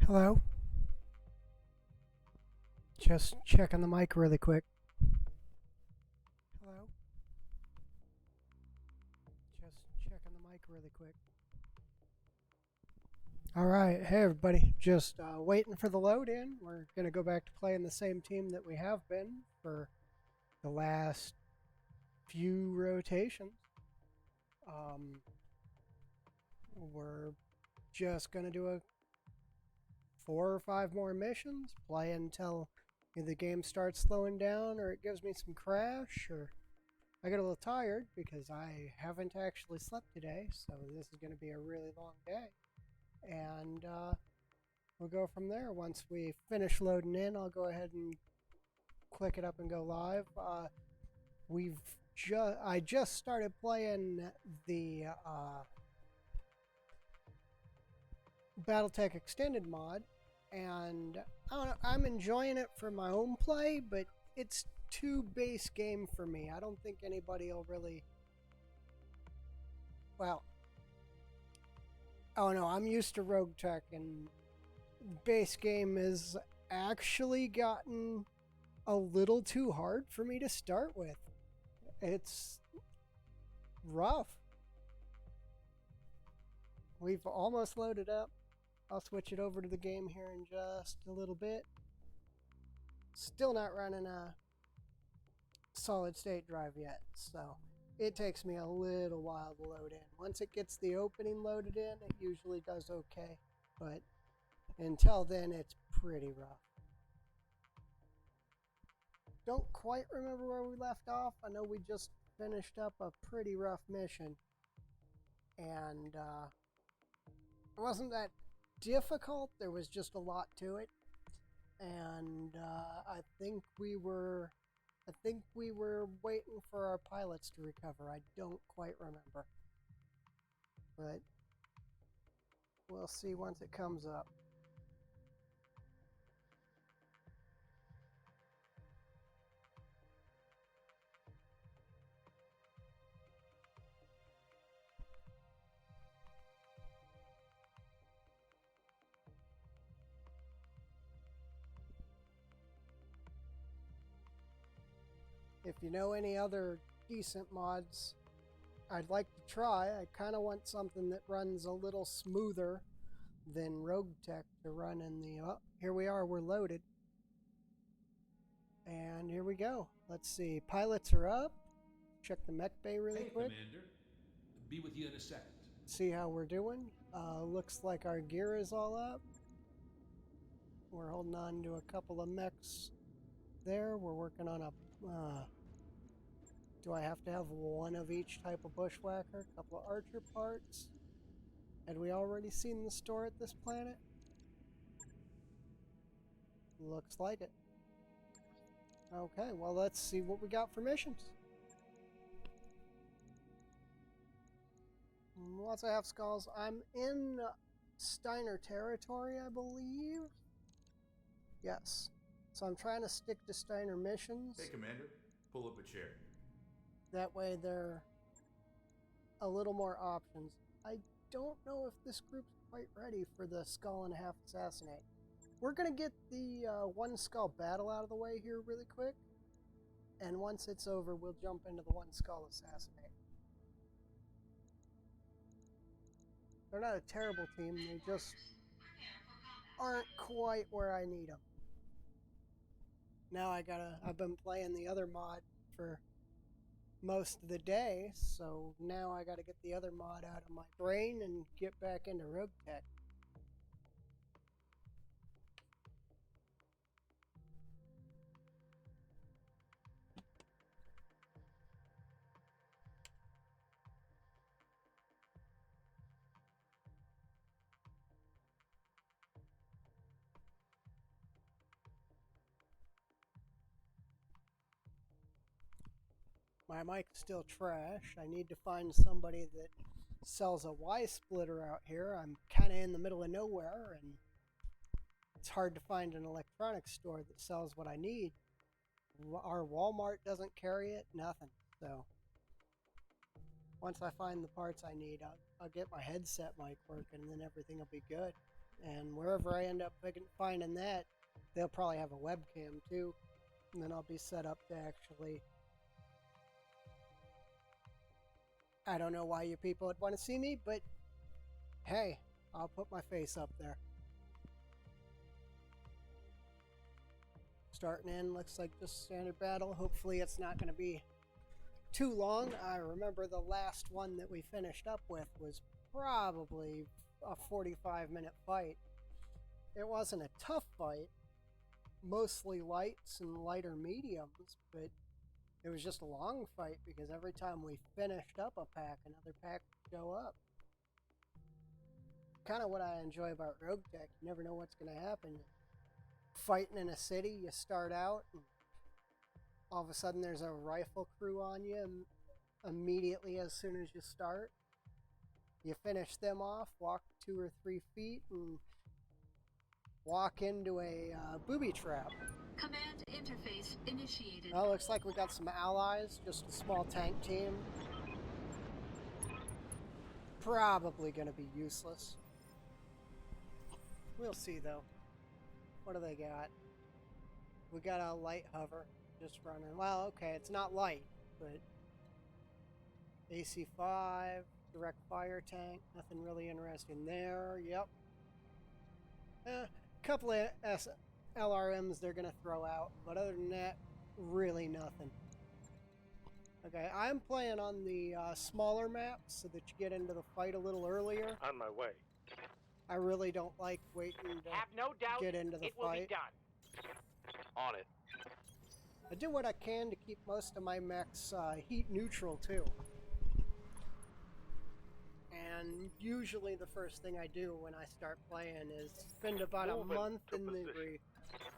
Hello? Just checking the mic really quick. Hello? Just checking the mic really quick. Alright, hey everybody. Just waiting for the load in. We're going to go back to playing the same team that we have been for the last few rotations. We're just going to do a 4 or 5 more missions, play until the game starts slowing down or it gives me some crash or I get a little tired because I haven't actually slept today, so this is going to be a really long day. And we'll go from there. Once we finish loading in, I'll go ahead and click it up and go live. I just started playing the Battletech extended mod, and I don't know, I'm enjoying it for my own play, but it's too base game for me. I don't think anybody will really. Well, oh no, I'm used to roguetech, and base game has actually gotten a little too hard for me to start with. It's rough. We've almost loaded up. I'll switch it over to the game here in just a little bit. Still not running a solid state drive yet, so it takes me a little while to load in. Once it gets the opening loaded in, it usually does okay, but until then it's pretty rough. Don't quite remember where we left off. I know we just finished up a pretty rough mission, and it wasn't that difficult. There was just a lot to it, and I think we were waiting for our pilots to recover. I don't quite remember, but we'll see once it comes up. If you know any other decent mods I'd like to try, I kind of want something that runs a little smoother than roguetech to run in the... Oh, here we are, we're loaded. And here we go. Let's see, pilots are up. Check the mech bay really quick. Commander. Be with you in a second. See how we're doing. Looks like our gear is all up. We're holding on to a couple of mechs there. We're working on a... do I have to have one of each type of bushwhacker? A couple of archer parts? Had we already seen the store at this planet? Looks like it. Okay, well let's see what we got for missions. Lots of half skulls. I'm in Steiner territory, I believe. Yes. So I'm trying to stick to Steiner missions. Hey, Commander. Pull up a chair. That way there are a little more options. I don't know if this group's quite ready for the skull and a half assassinate. We're going to get the one skull battle out of the way here really quick. And once it's over, we'll jump into the one skull assassinate. They're not a terrible team, they just aren't quite where I need them. Now I've been playing the other mod for most of the day, so now I gotta get the other mod out of my brain and get back into roguetech. My mic's still trash. I need to find somebody that sells a Y splitter out here. I'm kind of in the middle of nowhere, and it's hard to find an electronics store that sells what I need. Our Walmart doesn't carry it, nothing. So once I find the parts I need, I'll get my headset mic working, and then everything will be good. And wherever I end up finding that, they'll probably have a webcam too. And then I'll be set up to actually... I don't know why you people would want to see me, but hey, I'll put my face up there. Starting in, looks like just standard battle. Hopefully it's not going to be too long. I remember the last one that we finished up with was probably a 45-minute fight. It wasn't a tough fight, mostly lights and lighter mediums, but it was just a long fight because every time we finished up a pack, another pack would go up. Kind of what I enjoy about roguetech. You never know what's going to happen. Fighting in a city, you start out, and all of a sudden there's a rifle crew on you immediately as soon as you start. You finish them off, walk 2 or 3 feet, and walk into a booby trap. Command interface initiated. Well, looks like we got some allies, just a small tank team. Probably going to be useless. We'll see, though. What do they got? We got a light hover just running. Well, okay, it's not light, but AC-5, direct fire tank, nothing really interesting there. Yep. A couple of LRMs they're going to throw out, but other than that, really nothing. Okay, I'm playing on the smaller maps so that you get into the fight a little earlier. On my way. I really don't like waiting to Have no doubt get into the it will be fight. done. On it. I do what I can to keep most of my mechs heat neutral too. And usually the first thing I do when I start playing is spend about a Move it month to in the position.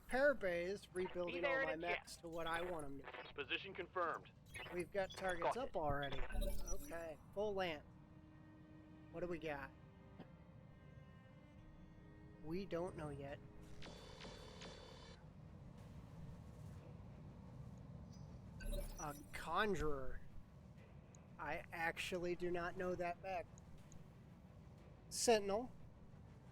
repair bays rebuilding Be there all my in a mechs to what I want them to be. Position confirmed. We've got targets Got up already. Okay, full land. What do we got? We don't know yet. A conjurer. I actually do not know that mech. Sentinel.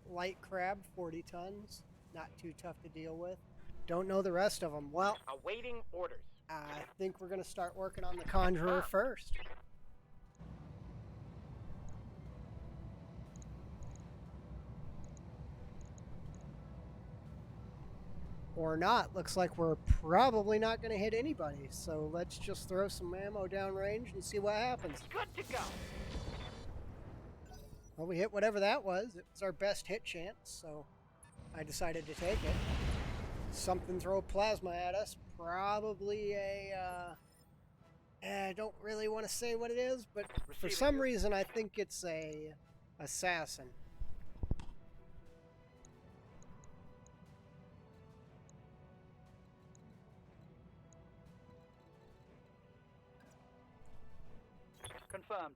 Light crab, 40 tons. Not too tough to deal with. Don't know the rest of them. Well, Awaiting orders. I think we're going to start working on the conjurer first. Or not. Looks like we're probably not going to hit anybody. So let's just throw some ammo downrange and see what happens. Good to go. Well, we hit whatever that was. It was our best hit chance, so I decided to take it. Something throw plasma at us. Probably I don't really want to say what it is, but for Receiving some you. reason I think it's a assassin. Confirmed.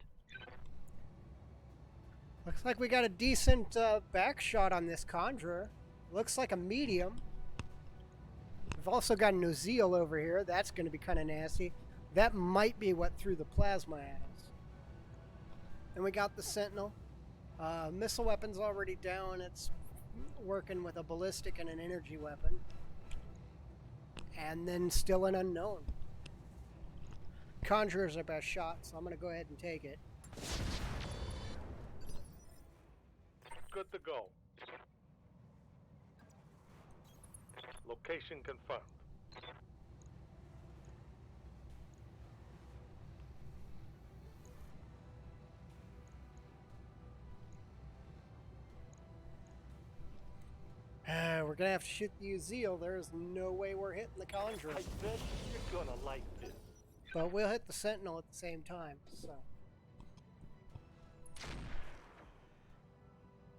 Looks like we got a decent back shot on this conjurer. Looks like a medium. We've also got an Uziel over here. That's going to be kind of nasty. That might be what threw the plasma at us. And we got the Sentinel. Missile weapon's already down. It's working with a ballistic and an energy weapon. And then still an unknown. Conjurer's our best shot, so I'm going to go ahead and take it. Good to go. Location confirmed. We're going to have to shoot the Uziel. There's no way we're hitting the Conjurer. I bet you're gonna like this. But we'll hit the Sentinel at the same time, so...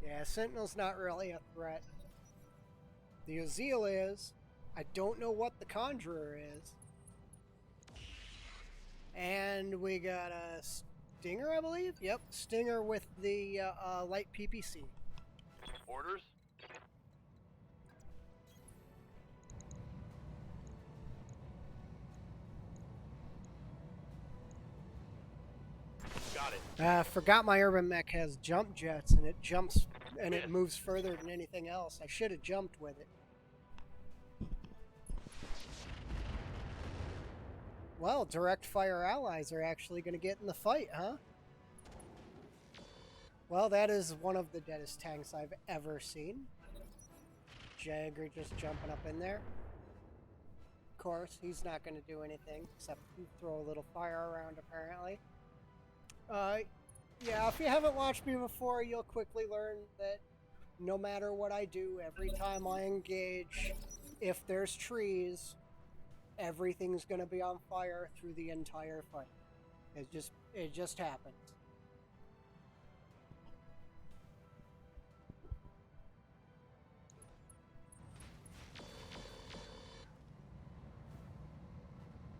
Yeah, Sentinel's not really a threat. The Uziel is. I don't know what the Conjurer is. And we got a Stinger, I believe? Yep, Stinger with the light PPC. Orders? Got it. Forgot my urban mech has jump jets, and it jumps and it Miss. moves further than anything else. I should have jumped with it. Well, direct fire allies are actually going to get in the fight, huh? Well, that is one of the deadest tanks I've ever seen. Jagger just jumping up in there. Of course, he's not going to do anything except throw a little fire around, apparently. Yeah, if you haven't watched me before, you'll quickly learn that no matter what I do, every time I engage, if there's trees, everything's going to be on fire through the entire fight. It just happens.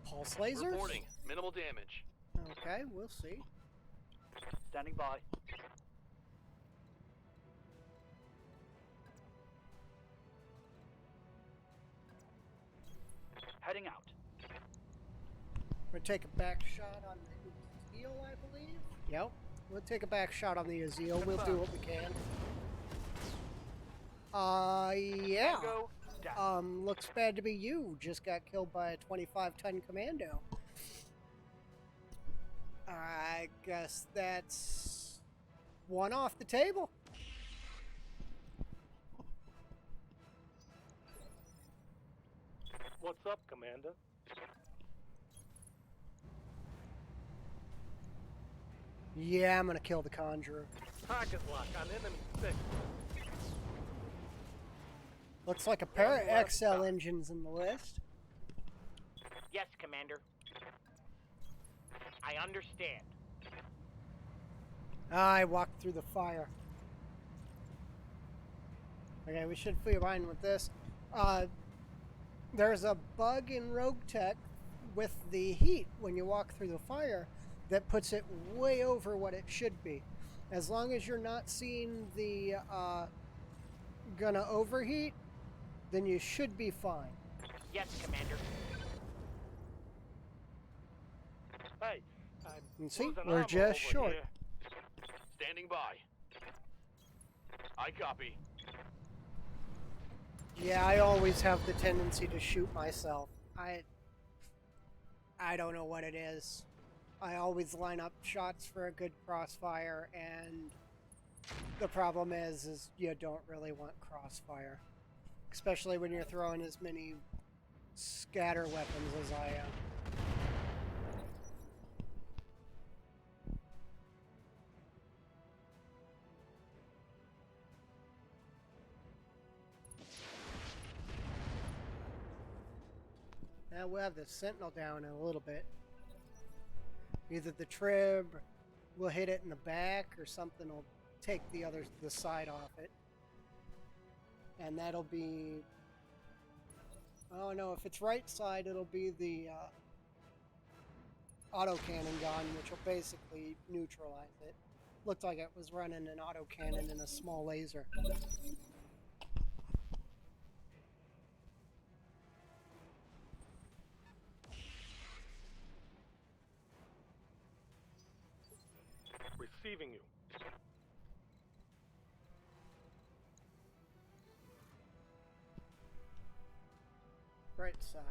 Pulse lasers? Reporting. Minimal damage. Okay, we'll see. Standing by. Heading out. We'll take a back shot on the Azeel, I believe. Yep. We'll take a back shot on the Azeel. We'll do what we can. Yeah. Tango down. Looks bad to be you. Just got killed by a 25-ton commando. I guess that's one off the table. What's up, Commander? Yeah, I'm gonna kill the Conjurer. Target lock on enemy 6. Looks like a pair of XL engines in the list. Yes, Commander. I understand. I walked through the fire. Okay, we should be fine with this. There's a bug in roguetech with the heat when you walk through the fire that puts it way over what it should be. As long as you're not seeing the gonna overheat, then you should be fine. Yes, Commander. Hey, I'm And see, losing we're ammo just over short. here. Standing by. I copy. Yeah, I always have the tendency to shoot myself. I don't know what it is. I always line up shots for a good crossfire, and the problem is you don't really want crossfire. Especially when you're throwing as many scatter weapons as I am. Now we'll have the Sentinel down in a little bit. Either the Trib will hit it in the back, or something will take the side off it. And that'll be... Oh no, if it's right side, it'll be the autocannon gun, which will basically neutralize it. Looked like it was running an autocannon and a small laser. Receiving you. Right side.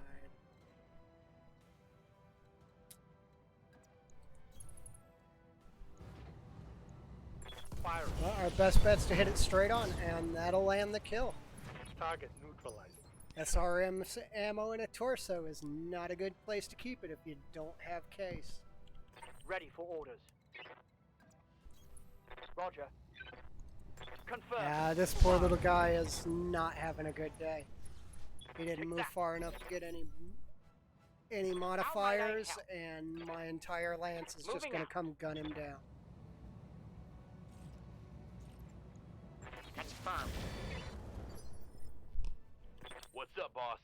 Fire. Well, our best bet's to hit it straight on, and that'll land the kill. Target neutralized. SRM ammo in a torso is not a good place to keep it if you don't have case. Ready for orders. Roger. Confirm. Yeah, this poor little guy is not having a good day. He didn't move far enough to get any modifiers, and my entire lance is just Moving going out. to come gun him down. Confirm. What's up, boss?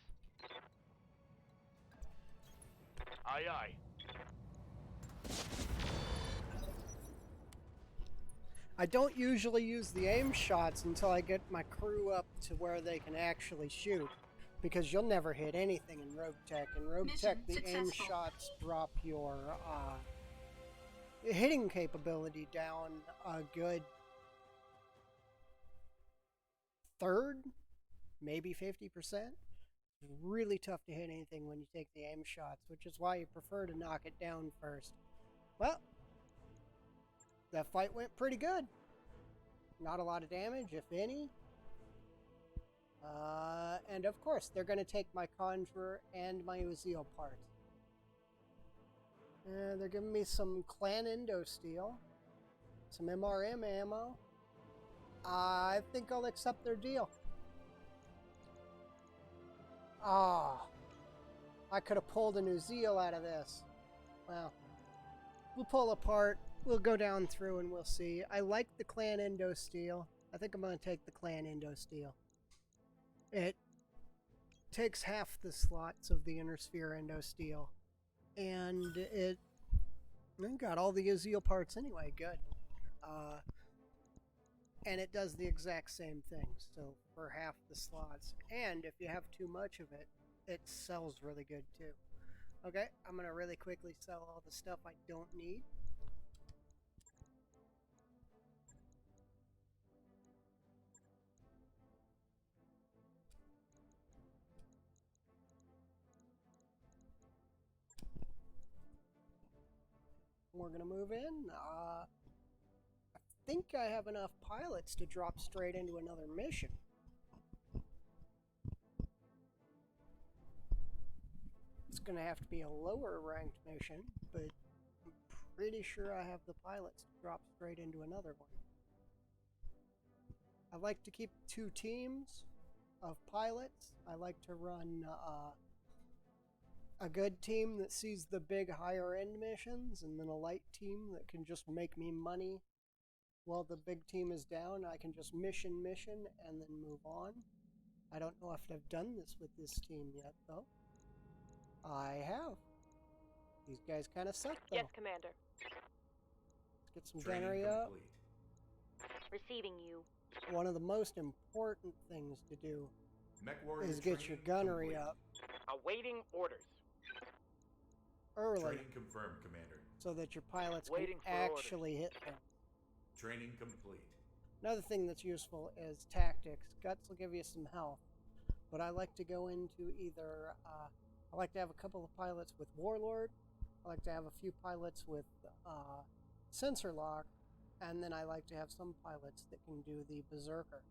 Aye, aye. I don't usually use the aim shots until I get my crew up to where they can actually shoot, because you'll never hit anything in roguetech. In roguetech, Mission the aim successful. shots drop your hitting capability down a good third, maybe 50%. It's really tough to hit anything when you take the aim shots, which is why you prefer to knock it down first. Well, that fight went pretty good. Not a lot of damage, if any. And of course, they're going to take my Conjurer and my Uziel parts. They're giving me some Clan Endo Steel, some MRM ammo. I think I'll accept their deal. Ah, I could have pulled a Uziel out of this. Well, we'll pull apart. We'll go down through and we'll see. I like the Clan Endo Steel. I think I'm going to take the Clan Endo Steel. It takes half the slots of the Inner Sphere Endo Steel. And it got all the Uziel parts anyway. Good. And it does the exact same thing. So for half the slots. And if you have too much of it, it sells really good too. Okay, I'm going to really quickly sell all the stuff I don't need. We're going to move in. I think I have enough pilots to drop straight into another mission. It's going to have to be a lower ranked mission, but I'm pretty sure I have the pilots to drop straight into another one. I like to keep 2 teams of pilots. I like to run a good team that sees the big higher end missions, and then a light team that can just make me money while the big team is down. I can just mission and then move on. I don't know if I've done this with this team yet though. I have. These guys kind of suck though. Yes, Commander. Let's get some Training gunnery up. complete. Receiving you. One of the most important things to do Mech warrior is get your training gunnery complete. up Awaiting orders. early Training confirmed, Commander. so that your pilots Waiting can for orders. actually hit them. Training complete. Another thing that's useful is tactics. Guts will give you some health, but I like to go into either, I like to have a couple of pilots with Warlord, I like to have a few pilots with Sensor Lock, and then I like to have some pilots that can do the Berserker.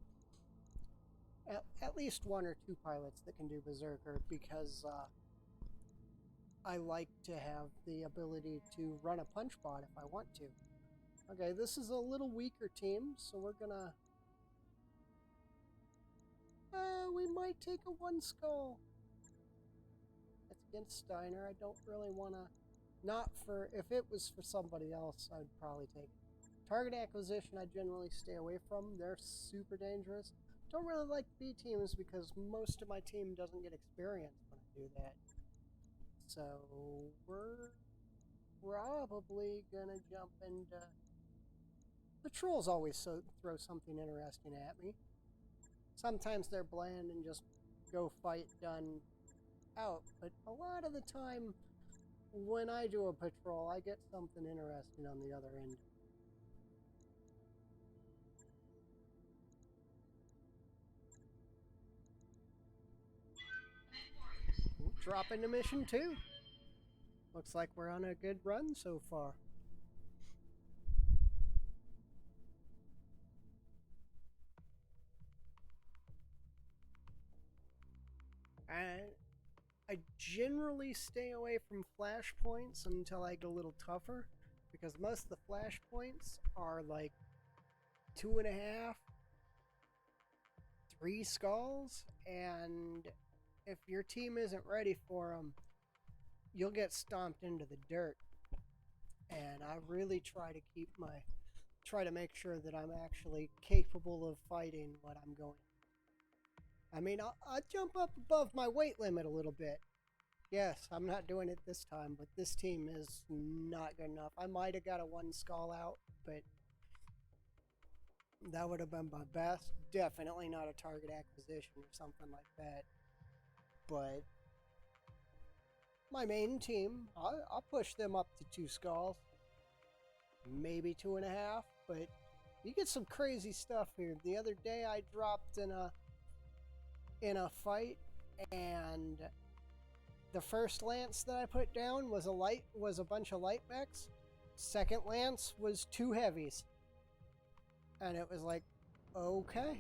At least 1 or 2 pilots that can do Berserker, because I like to have the ability to run a punch bot if I want to. Okay, this is a little weaker team, so we're gonna... we might take a 1 skull. It's against Steiner. I don't really want to... Not for... If it was for somebody else, I'd probably take it. Target acquisition I generally stay away from. They're super dangerous. Don't really like B teams because most of my team doesn't get experience when I do that. So we're probably gonna jump into... Patrols always throw something interesting at me. Sometimes they're bland and just go fight, done, out. But a lot of the time, when I do a patrol, I get something interesting on the other end. Drop into mission 2. Looks like we're on a good run so far. And I generally stay away from flashpoints until I get a little tougher, because most of the flashpoints are like 2.5, 3 skulls, and if your team isn't ready for them, you'll get stomped into the dirt. And I really try to make sure that I'm actually capable of fighting what I'm going. I mean, I'll jump up above my weight limit a little bit. Yes, I'm not doing it this time, but this team is not good enough. I might have got a 1 skull out, but that would have been my best. Definitely not a target acquisition or something like that. But my main team, I'll push them up to 2 skulls. Maybe 2.5, but You get some crazy stuff here. The other day I dropped in a fight, and the first lance that I put down was a bunch of light mechs. Second lance was 2 heavies. And it was like, okay,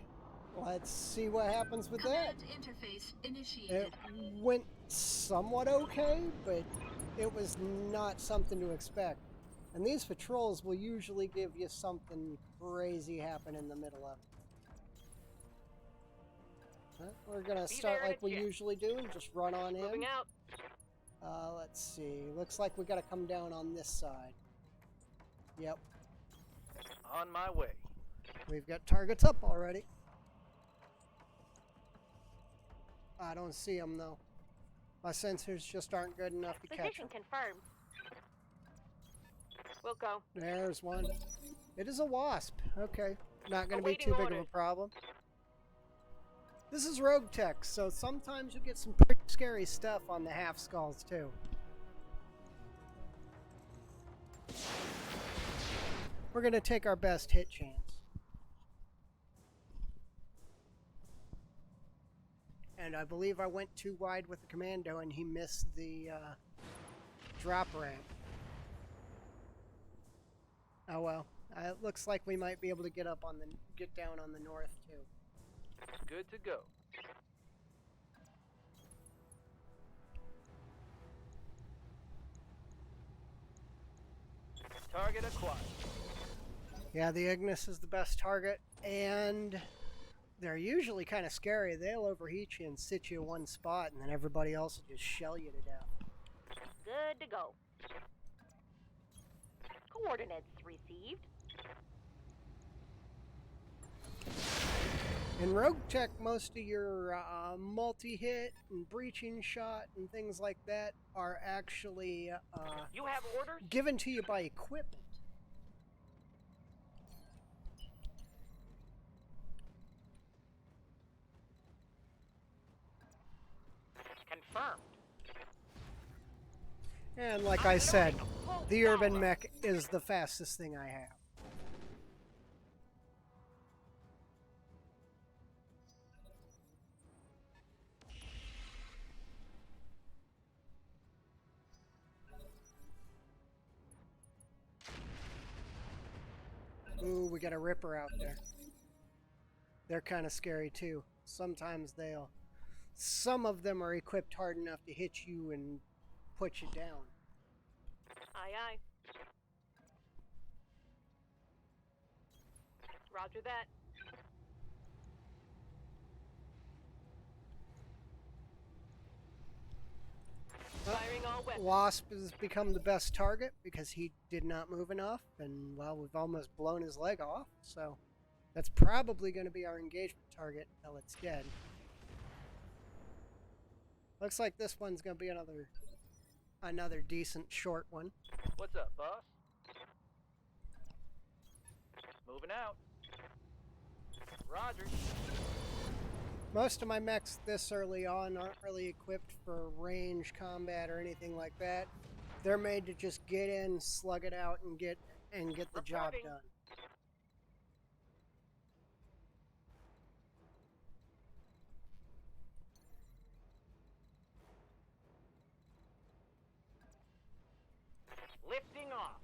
let's see what happens with that. Command interface initiated. It went somewhat okay, but it was not something to expect. And these patrols will usually give you something crazy happen in the middle of it. We're gonna start like we usually do and just run on in. Moving out. Let's see. Looks like we gotta come down on this side. Yep. On my way. We've got targets up already. I don't see them though. My sensors just aren't good enough to catch Position them. confirmed. We'll go. There's one. It is a wasp. Okay. Not going to be Awaiting too big of a orders. problem. This is roguetech, so sometimes you get some pretty scary stuff on the half skulls too. We're going to take our best hit chance. And I believe I went too wide with the commando and he missed the drop ramp. Oh well. It looks like we might be able to get down on the north too. Good to go. Target acquired. Yeah, the Ignis is the best target, and they're usually kind of scary. They'll overheat you and sit you in one spot, and then everybody else will just shell you to death. Good to go. Coordinates received. In roguetech, most of your multi-hit and breaching shot and things like that are actually You have orders? given to you by equipment. Confirmed. And like I said, the urban mech is the fastest thing I have. Ooh, we got a Ripper out there. They're kind of scary too. Sometimes some of them are equipped hard enough to hit you and put you down. Aye, aye. Roger that. Firing all weapons. Wasp has become the best target because he did not move enough, and well, we've almost blown his leg off, so that's probably going to be our engagement target until it's dead. Looks like this one's going to be another decent short one. What's up, boss? Moving out. Roger. Most of my mechs this early on aren't really equipped for range combat or anything like that. They're made to just get in, slug it out, and get the job Reporting. done. Lifting off.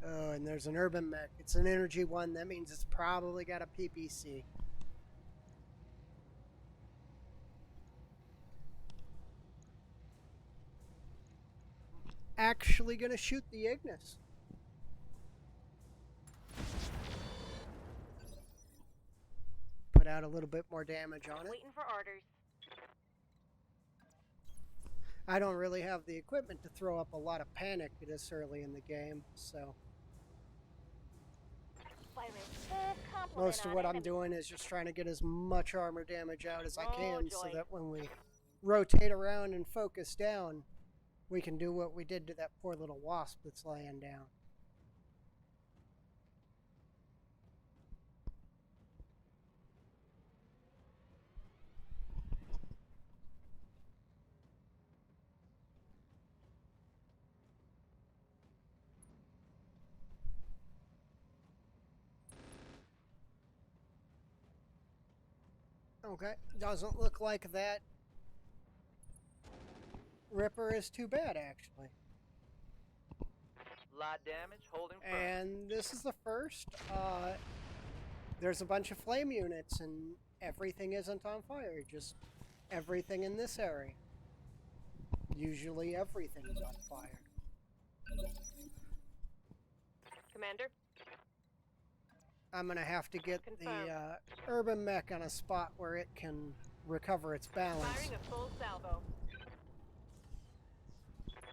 Oh, and there's an urban mech. It's an energy one. That means it's probably got a PPC. Actually gonna shoot the Ignis. Put out a little bit more damage on it. Waiting for orders. I don't really have the equipment to throw up a lot of panic this early in the game, so Firing full complement most of on what I'm enemy. doing is just trying to get as much armor damage out as I Oh, can so joy. that when we rotate around and focus down, we can do what we did to that poor little wasp that's laying down. Okay, doesn't look like that Ripper is too bad, actually. Light damage, holding firm. And this is the first. There's a bunch of flame units, and everything isn't on fire. Just everything in this area. Usually everything is on fire. Commander, I'm gonna have to get Confirmed. the urban mech on a spot where it can recover its balance. firing a full salvo.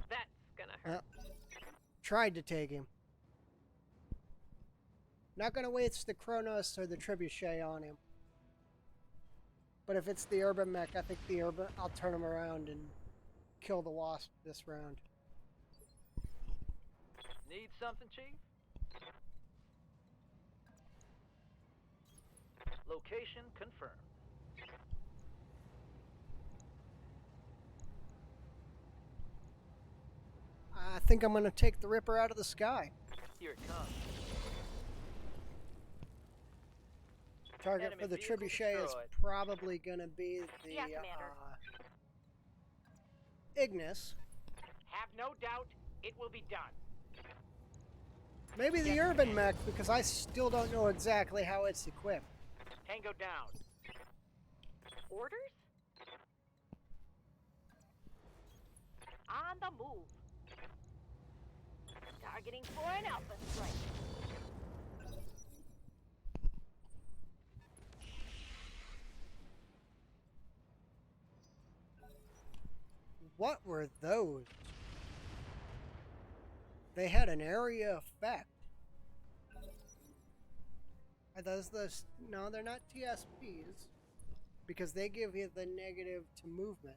That's gonna hurt. Tried to take him. Not gonna waste the Kronos or the Trebuchet on him. But if it's the urban mech, I think the urban. I'll turn him around and kill the Wasp this round. Need something, Chief? Location confirmed. I think I'm gonna take the Ripper out of the sky. Here it comes. Target Enemy for the vehicle Trebuchet is destroyed. probably gonna be the Yeah, Commander. Ignis. Have no doubt, it will be done. Maybe the Yes, urban mech, because I still don't know exactly how it's equipped. Tango down. Orders? On the move. Targeting for an alpha strike. What were those? They had an area effect. Are those those? No, they're not TSPs. Because they give you the negative to movement.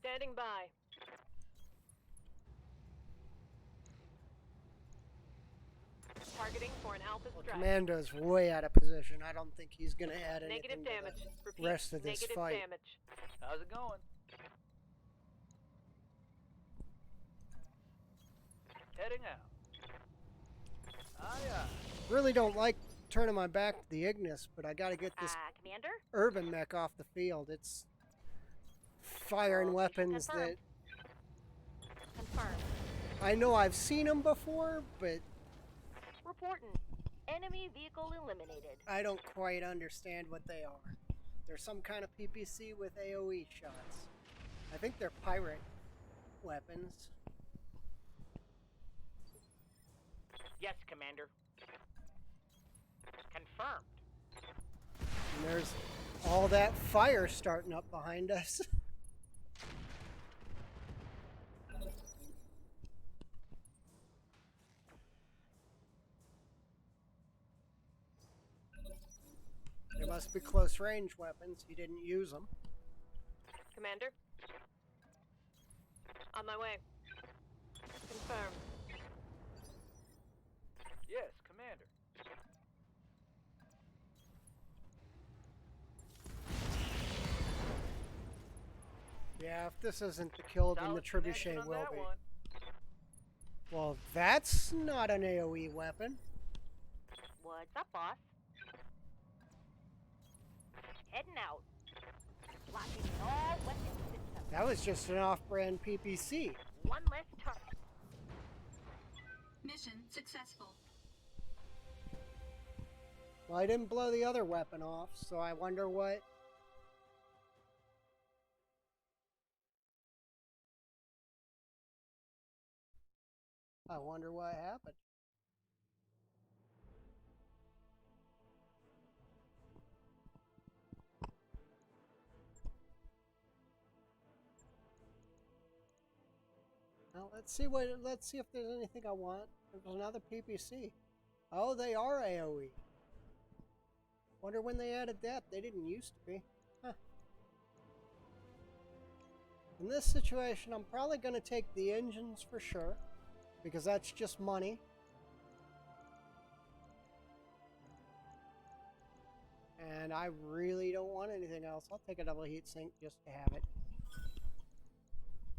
Standing by. Targeting for an alpha strike. Commando's way out of position. I don't think he's going to add anything Negative to damage. the Repeat. rest of this Negative fight. damage. How's it going? Heading out. Aye, aye. Really don't like turning my back to the Ignis, but I got to get this Commander? urban mech off the field. It's firing Location weapons that confirmed. Confirmed. I know I've seen them before, but Reporting. Enemy vehicle eliminated. I don't quite understand what they are. They're some kind of PPC with AoE shots. I think they're pirate weapons. Yes, Commander. Confirmed. And there's all that fire starting up behind us. They must be close range weapons. He didn't use them. Commander? On my way. Confirmed. Yes, Commander. Yeah, if this isn't the kill, then the Solid connection trebuchet on will that be. one. Well, that's not an AoE weapon. What's up, boss? Heading out. Locking in all weapon systems. That was just an off-brand PPC. One less target. Mission successful. Well, I didn't blow the other weapon off, so I wonder what... I wonder what happened. Well, let's see if there's anything I want. There's another PPC. Oh, they are AoE. Wonder when they added that. They didn't used to be. Huh. In this situation, I'm probably going to take the engines for sure, because that's just money. And I really don't want anything else. I'll take a double heat sink just to have it.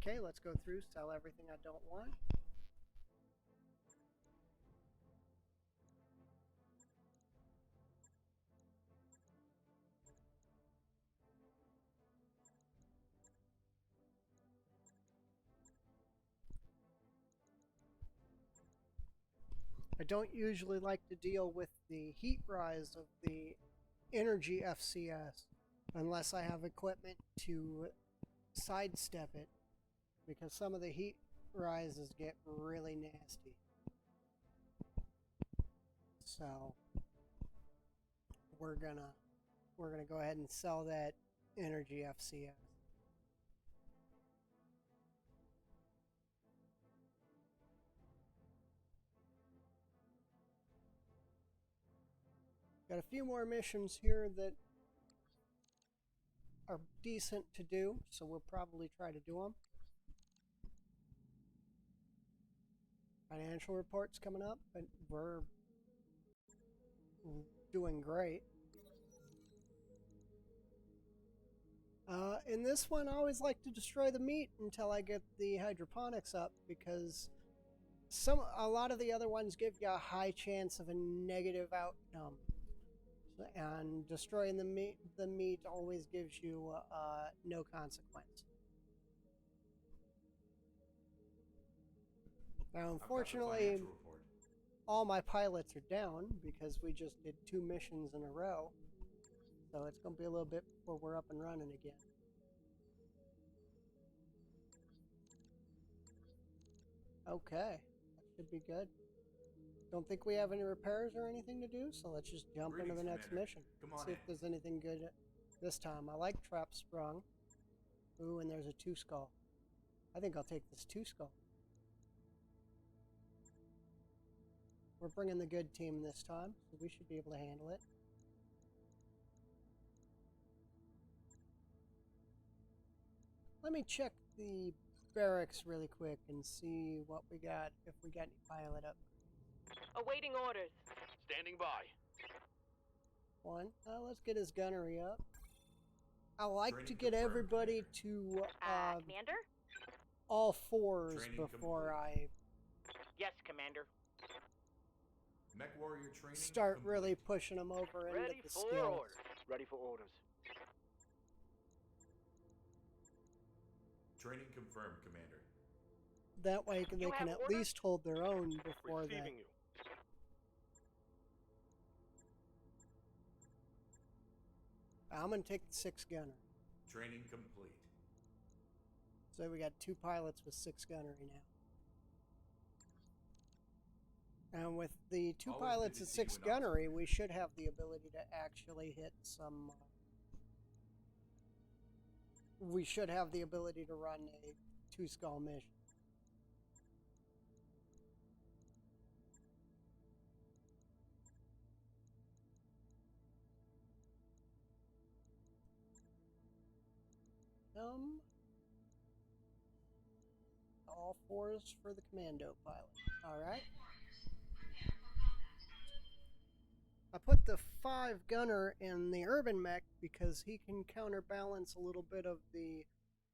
Okay, let's go through, sell everything I don't want. I don't usually like to deal with the heat rise of the energy FCS unless I have equipment to sidestep it, because some of the heat rises get really nasty. So we're gonna go ahead and sell that energy FCS. Got a few more missions here that are decent to do, so we'll probably try to do them. Financial reports coming up, but we're doing great. In this one, I always like to destroy the meat until I get the hydroponics up, because a lot of the other ones give you a high chance of a negative outcome, and destroying the meat always gives you no consequence. Now, unfortunately, all my pilots are down because we just did 2 missions in a row, so it's going to be a little bit before we're up and running again. Okay, that should be good. Don't think we have any repairs or anything to do, so let's just jump into the next mission. See if there's anything good this time. I like Trap Sprung. Ooh, and there's a 2 skull. I think I'll take this 2 skull. We're bringing the good team this time, so we should be able to handle it. Let me check the barracks really quick and see what we got, if we got any pilot up. Awaiting orders. Standing by. One. Let's get his gunnery up. I like to get everybody to Commander? all 4s before I Yes, Commander. Mech Warrior training start complete. really pushing them over into Ready the for skills. orders. Ready for orders. Training confirmed, Commander. That way they You can have at orders? least hold their own before that. Receiving you. I'm going to take the 6 gunner. Training complete. So we got 2 pilots with 6 gunnery now. And with the 2 Always pilots good at to see 6 you in gunnery, Oxford. we should have the ability to actually hit some... we should have the ability to run a 2 skull mission. All 4s for the commando pilot. Alright. I put the 5 gunner in the urban mech because he can counterbalance a little bit of the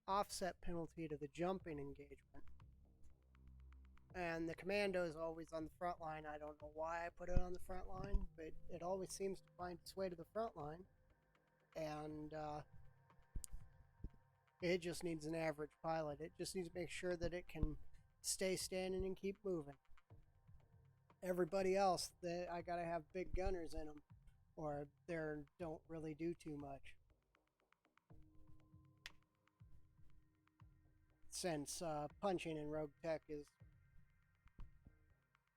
offset penalty to the jumping engagement. And the commando is always on the front line. I don't know why I put it on the front line, but it always seems to find its way to the front line. And it just needs an average pilot. It just needs to make sure that it can stay standing and keep moving. Everybody else, I gotta have big gunners in them, or they don't really do too much. Since punching in roguetech is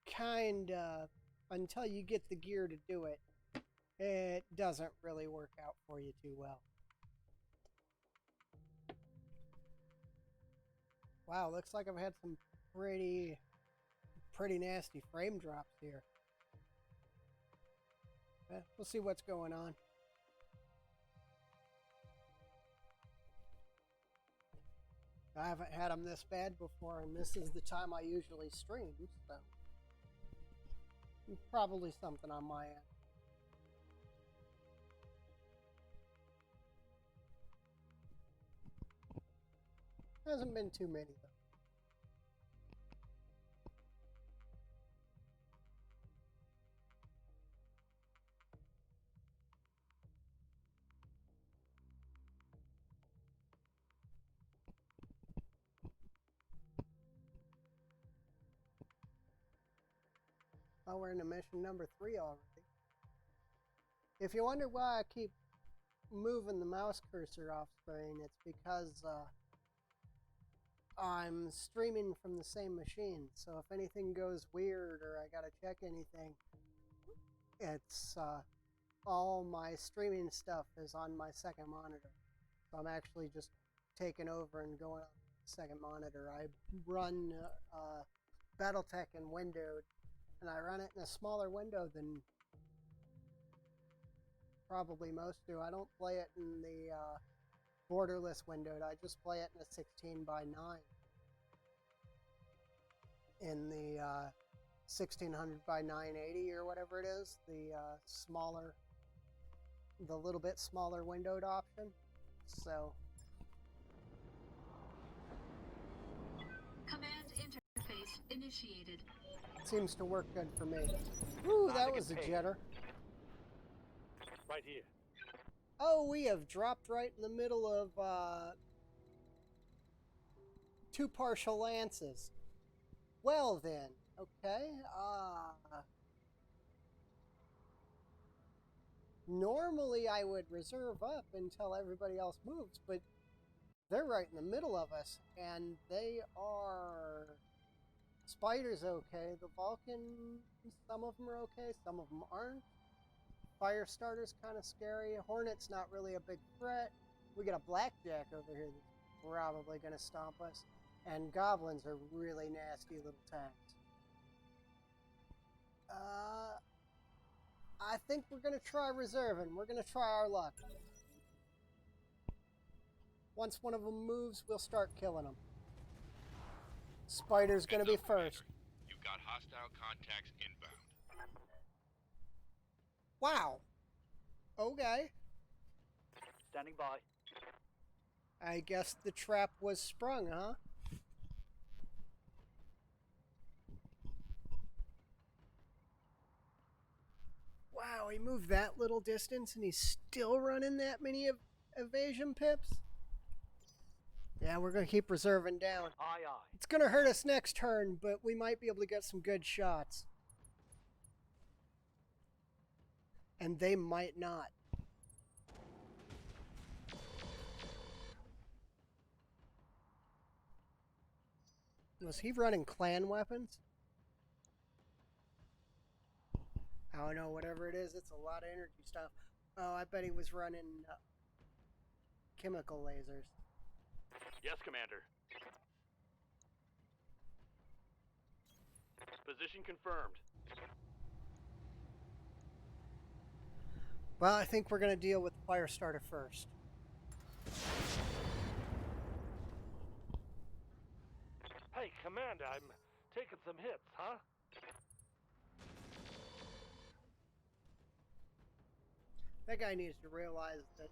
kinda, until you get the gear to do it, it doesn't really work out for you too well. Wow, looks like I've had some pretty nasty frame drops here. We'll see what's going on. I haven't had them this bad before, and this is the time I usually stream, so probably something on my end. Hasn't been too many, though. Oh, we're into mission number 3 already. If you wonder why I keep moving the mouse cursor off screen, it's because I'm streaming from the same machine. So if anything goes weird or I gotta check anything, it's all my streaming stuff is on my second monitor. So I'm actually just taking over and going on the second monitor. I run Battletech in windowed, and I run it in a smaller window than probably most do. I don't play it in the borderless windowed. I just play it in a 16:9. In the 1600 by 980 or whatever it is, the smaller, the little bit smaller windowed option. So Command interface initiated. seems to work good for me. Ooh, that was a jitter. Right here. Oh, we have dropped right in the middle of 2 partial lances. Well then, okay. Normally I would reserve up until everybody else moves, but they're right in the middle of us, and they are... Spider's okay. The Vulcan, some of them are okay, some of them aren't. Firestarter's kind of scary. Hornet's not really a big threat. We got a Blackjack over here that's probably going to stomp us. And Goblins are really nasty little tanks. I think we're going to try reserving. We're going to try our luck. Once one of them moves, we'll start killing them. Spider's going to be first. You've got hostile contacts inbound. Wow. Okay. Standing by. I guess the trap was sprung, huh? Wow, he moved that little distance and he's still running that many evasion pips? Yeah, we're going to keep reserving down. Aye, aye. It's going to hurt us next turn, but we might be able to get some good shots. And they might not. Was he running clan weapons? I don't know, whatever it is, it's a lot of energy stuff. Oh, I bet he was running chemical lasers. Yes, Commander. Position confirmed. Well, I think we're going to deal with Firestarter first. Hey, Commander, I'm taking some hits, huh? That guy needs to realize that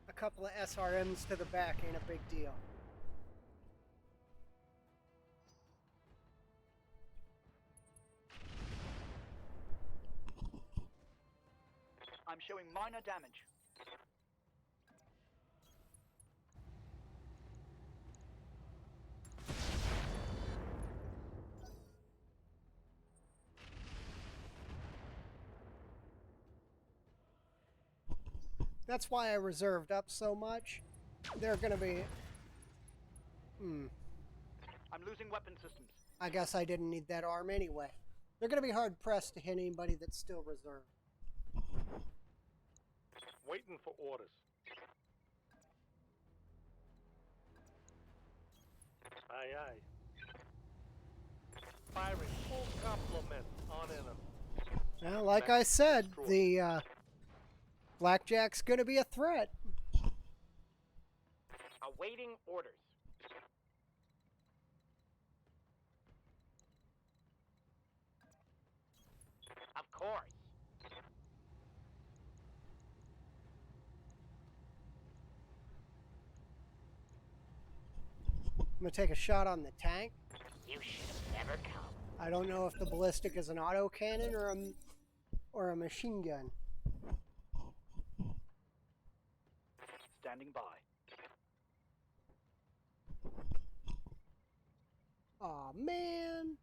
a couple of SRMs to the back ain't a big deal. I'm showing minor damage. That's why I reserved up so much. They're gonna be... I'm losing weapon systems. I guess I didn't need that arm anyway. They're gonna be hard-pressed to hit anybody that's still reserved. Waiting for orders. Aye, aye. Firing full complement on enemy. Well, like I said, the Blackjack's gonna be a threat. Awaiting orders. Of course. I'm gonna take a shot on the tank. You should have never come. I don't know if the ballistic is an autocannon or a machine gun. Standing by. Aw, man.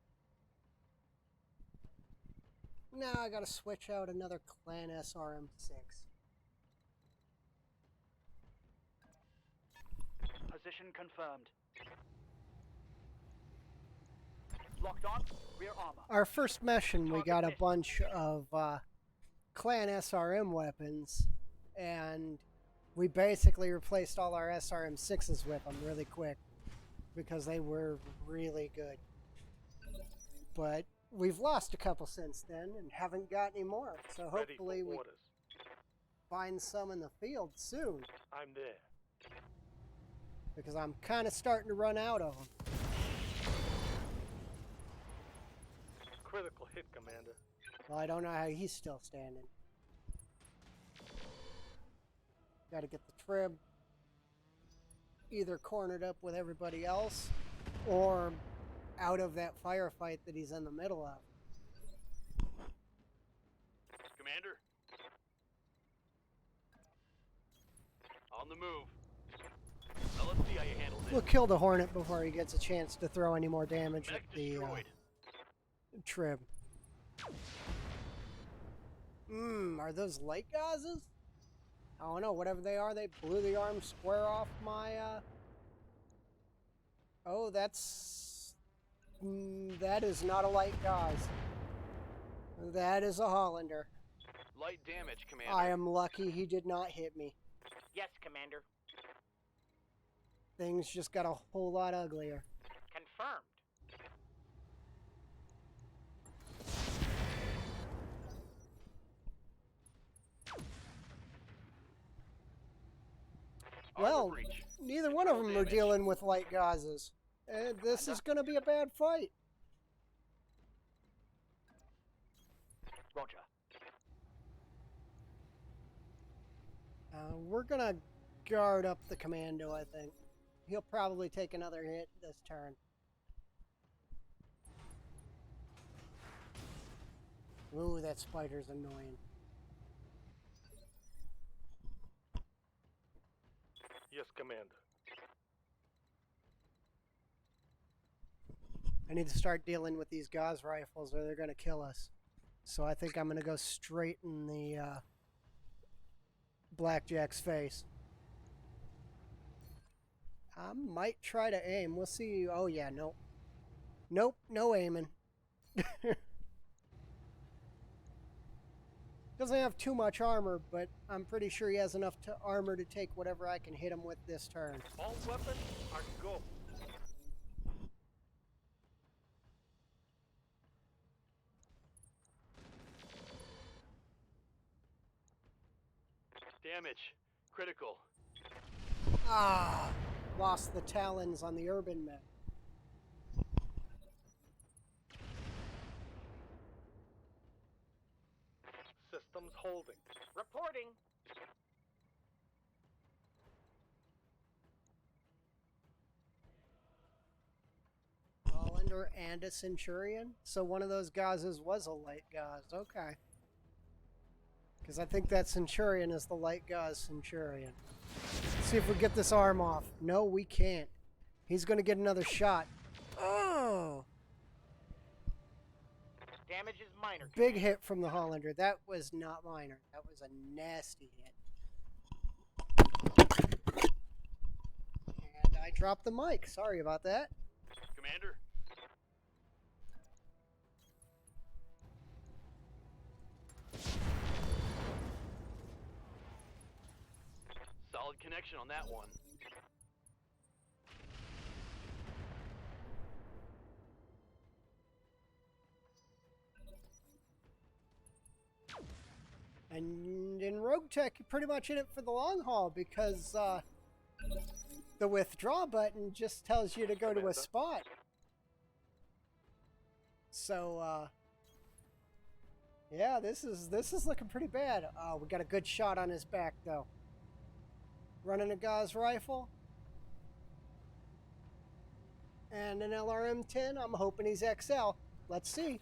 Now I gotta switch out another Clan SRM-6. Position confirmed. Locked on. Rear armor. Our first mission, we got a bunch of Clan SRM weapons, and we basically replaced all our SRM-6s with them really quick because they were really good. But we've lost a couple since then and haven't got any more, so Ready hopefully for we orders. find some in the field soon, I'm there. because I'm kind of starting to run out of them. Critical hit, Commander. Well, I don't know how he's still standing. Gotta get the Trib either cornered up with everybody else or out of that firefight that he's in the middle of. Commander. On the move. Now let's see how you handle this. We'll kill the Hornet before he gets a chance to throw any more damage at Mech the destroyed. Trib. Are those light gauzes? I don't know, whatever they are, they blew the arm square off my, Oh, that's... that is not a light gauze. That is a Hollander. Light damage, Commander. I am lucky he did not hit me. Yes, Commander. Things just got a whole lot uglier. Confirmed. Well, Armor breach. neither one of them are Damage. dealing with light gauzes. This is going to be a bad fight. Roger. We're going to guard up the commando, I think. He'll probably take another hit this turn. Ooh, that spider's annoying. Yes, Commander. I need to start dealing with these gauze rifles or they're going to kill us. So I think I'm going to go straight in the Blackjack's face. I might try to aim. We'll see. Oh, yeah, nope. Nope, no aiming. Doesn't have too much armor, but I'm pretty sure he has enough armor to take whatever I can hit him with this turn. All weapons are go. Damage. Critical. Ah! Lost the talons on the urban men. Systems holding. Reporting. Hollander and a Centurion? So one of those gauzes was a light gauze. Okay. Because I think that Centurion is the light gauze Centurion. Let's see if we get this arm off. No, we can't. He's going to get another shot. Oh! Damage is minor. Big hit from the Hollander. That was not minor. That was a nasty hit. And I dropped the mic. Sorry about that. Commander. Solid connection on that one. And in roguetech, you're pretty much in it for the long haul because the withdraw button just tells you to go to a spot. So, yeah, this is looking pretty bad. Oh, we got a good shot on his back, though. Running a gauze rifle. And an LRM-10. I'm hoping he's XL. Let's see.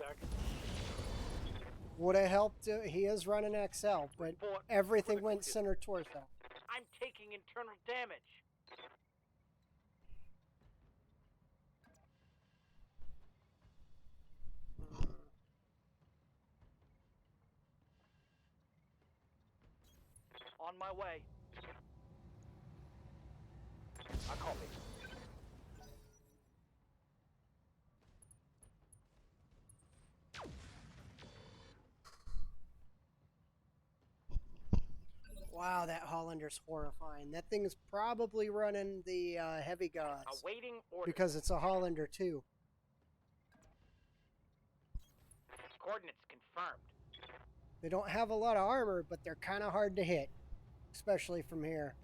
Would have helped. He is running XL, but everything went center torso. I'm taking internal damage. On my way. I copy. Wow, that Hollander's horrifying. That thing is probably running the heavy gauze Awaiting orders. because it's a Hollander too. Coordinates confirmed. They don't have a lot of armor, but they're kind of hard to hit, especially from here.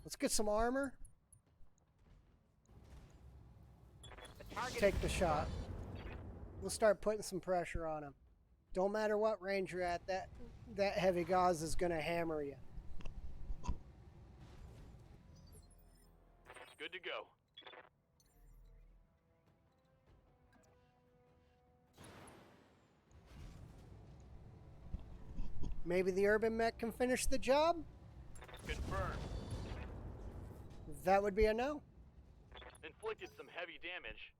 Let's get some armor. The target Take the shot. We'll start putting some pressure on them. Don't matter what range you're at, that heavy gauze is going to hammer you. Good to go. Maybe the urban mech can finish the job? Confirmed. That would be a no. Inflicted some heavy damage.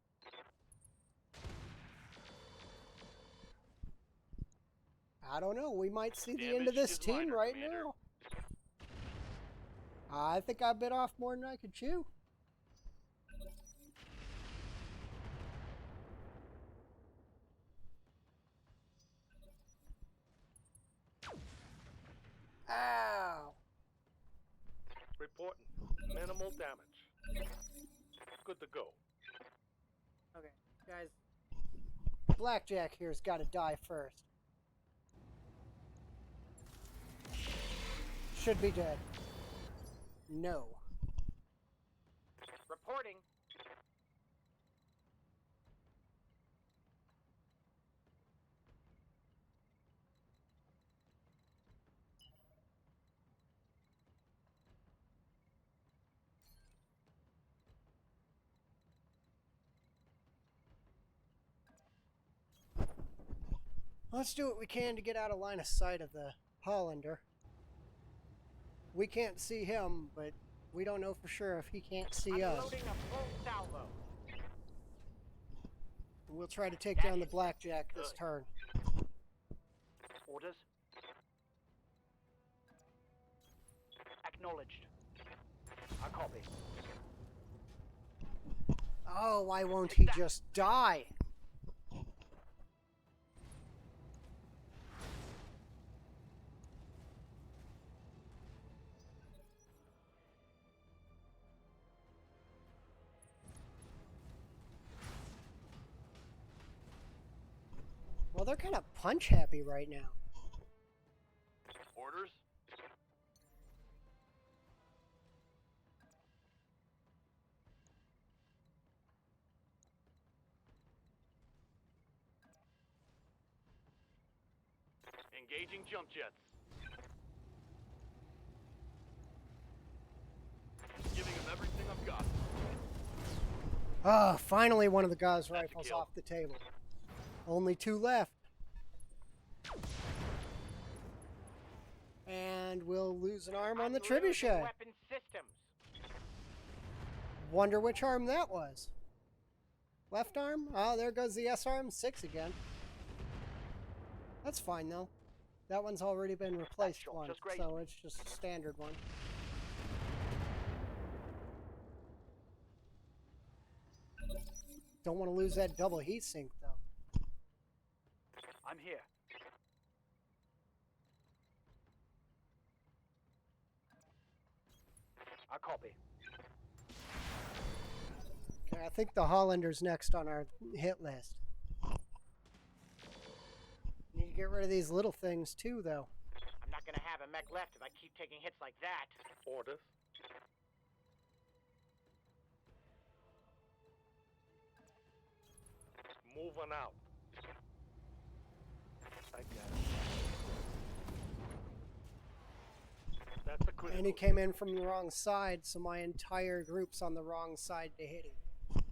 I don't know. We might see the end Damage of this is team minor, right Commander. now. I think I bit off more than I could chew. Ow! Reporting. Minimal damage. Good to go. Okay, guys. Blackjack here's got to die first. Should be dead. No. reporting. Let's do what we can to get out of line of sight of the Hollander. We can't see him, but we don't know for sure if he can't see us. Unloading a full salvo. We'll try to take down the Blackjack this turn. Orders. Acknowledged. I copy. Oh, why won't he just die? Well, they're kind of punch happy right now. Orders? Engaging jump jets. Giving them everything I've got. Ah, finally one of the Gauss That's a rifles kill. off the table. Only 2 left. And we'll lose an arm on the I'm losing trebuchet. Weapon systems. Wonder which arm that was. Left arm? Oh, there goes the S-arm 6 again. That's fine though. That one's already been replaced Sure, once, just great. so it's just a standard one. Don't want to lose that double heat sink though. I'm here. I copy. Okay, I think the Hollander's next on our hit list. Need to get rid of these little things too though. I'm not gonna have a mech left if I keep taking hits like that. Orders? Moving out. I got it. That's a critical. And he came in from the wrong side, so my entire group's on the wrong side to hit him.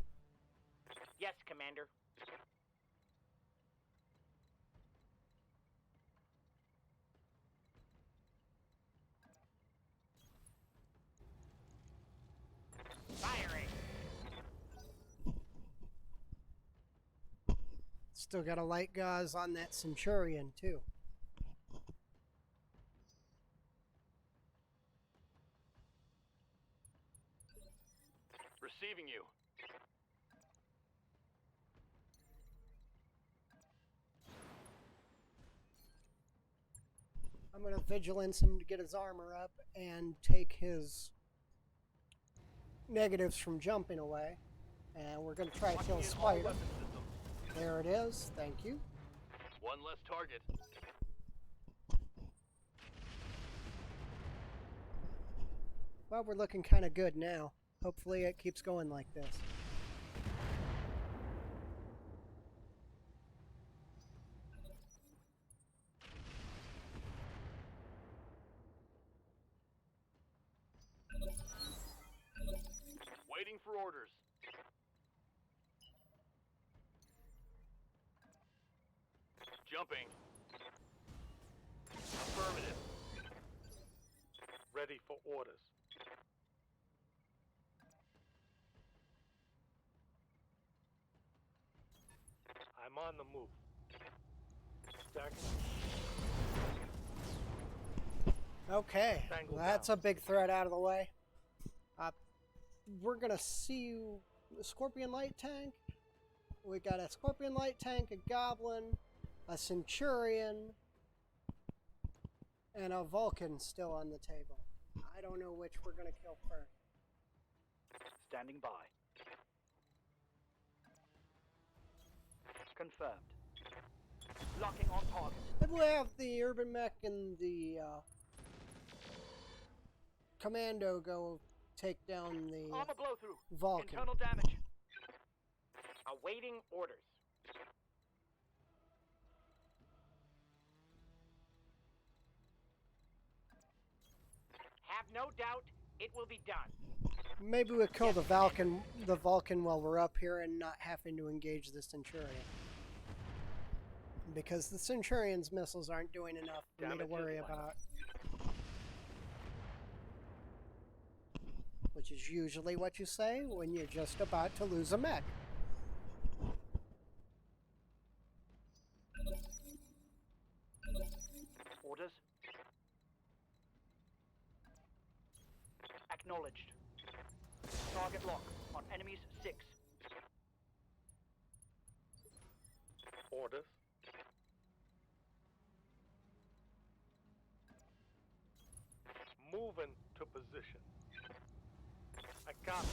Yes, Commander. Firing. Still got a light gauze on that Centurion, too. Receiving you. I'm going to vigilance him to get his armor up and take his negatives from jumping away. And we're going to try to kill Locking in all Spider. weapon systems. There it is. Thank you. One less target. Well, we're looking kind of good now. Hopefully it keeps going like this. Waiting for orders. Jumping. Affirmative. Ready for orders. I'm on the move. Stacking. Okay, Tangle that's down. a big threat out of the way. We're gonna see the Scorpion Light Tank. We got a Scorpion Light Tank, a Goblin, a Centurion, and a Vulcan still on the table. I don't know which we're gonna kill first. Standing by. Confirmed. Locking on target. Then we'll have the Urban Mech and the Commando go take down the Armor blow through. Vulcan. Internal damage. Awaiting orders. Have no doubt it will be done. Maybe we'll kill the Vulcan while we're up here and not having to engage the Centurion. Because the Centurion's missiles aren't doing enough for me to Damage worry is light. about. Which is usually what you say when you're just about to lose a mech. Orders. Acknowledged. Target lock on enemies 6. Orders. Moving to position. I got it.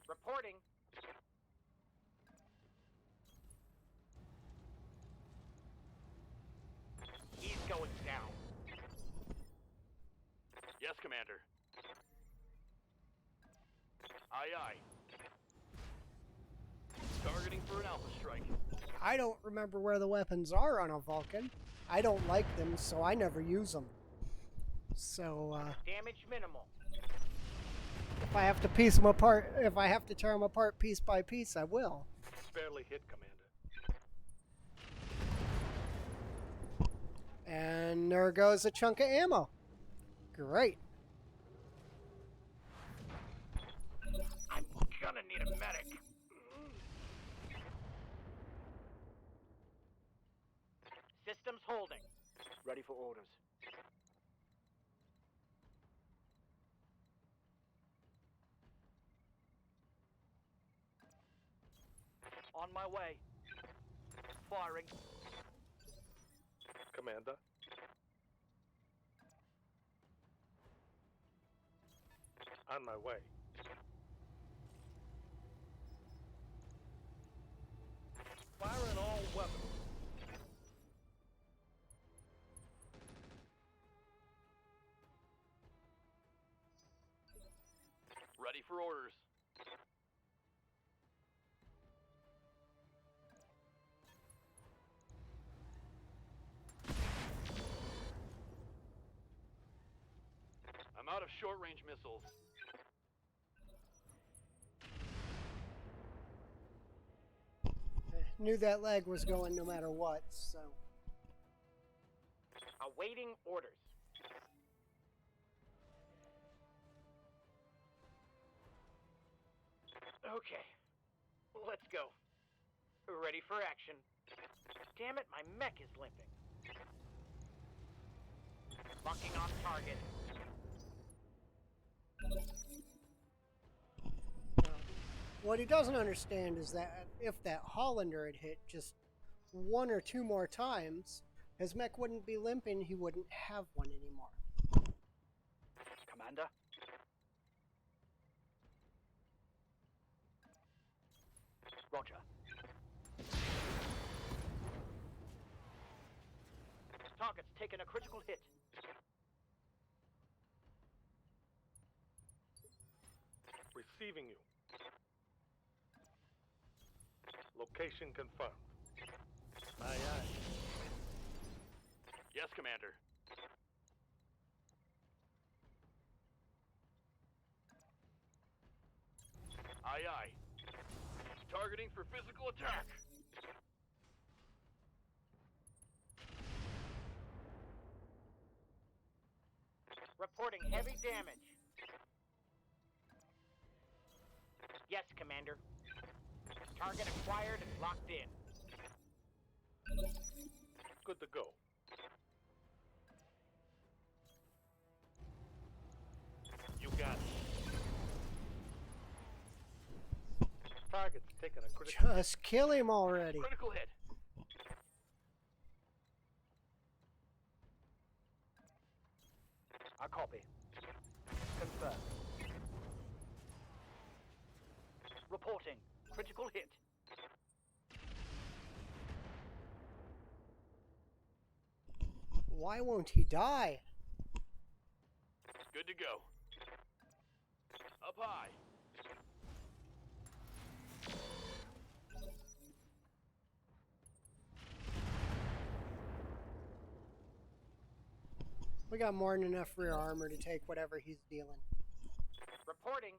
Reporting. He's going down. Yes, Commander. Aye, aye. Targeting for an alpha strike. I don't remember where the weapons are on a Vulcan. I don't like them, so I never use them. So, Damage minimal. if I have to piece them apart, if I have to tear them apart piece by piece, I will. Barely hit, Commander. And there goes a chunk of ammo. Great. I'm gonna need a medic. Systems holding. Ready for orders. On my way. Firing. Commander. On my way. Firing all weapons. Ready for orders. I'm out of short-range missiles. Knew that leg was going no matter what, so. Awaiting orders. Okay. Let's go. Ready for action. Damn it, my mech is limping. Locking on target. What he doesn't understand is that if that Hollander had hit just 1 or 2 more times, his mech wouldn't be limping, he wouldn't have one anymore. Commander? Roger. Target's taken a critical hit. Receiving you. Location confirmed. Aye, aye. Yes, Commander. Aye, aye. Targeting for physical attack. Reporting heavy damage. Yes, Commander. Target acquired and locked in. Good to go. You got it. Target's taking a critical. Just kill him already. Critical hit. I copy. Confirm. Reporting. Critical hit. Why won't he die? Good to go. Up high. We got more than enough rear armor to take whatever he's dealing. Reporting.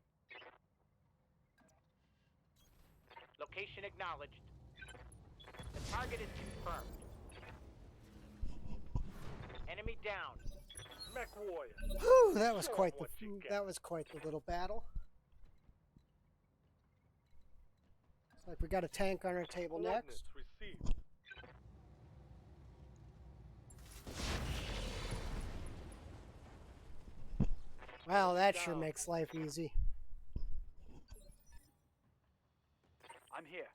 Location acknowledged. The target is confirmed. Enemy down. Mech warrior. Whew, that was Show 'em quite what you got. that was quite the little battle. Looks like we got a tank on our table next. Coordinates received. Wow, that sure makes life easy. I'm here.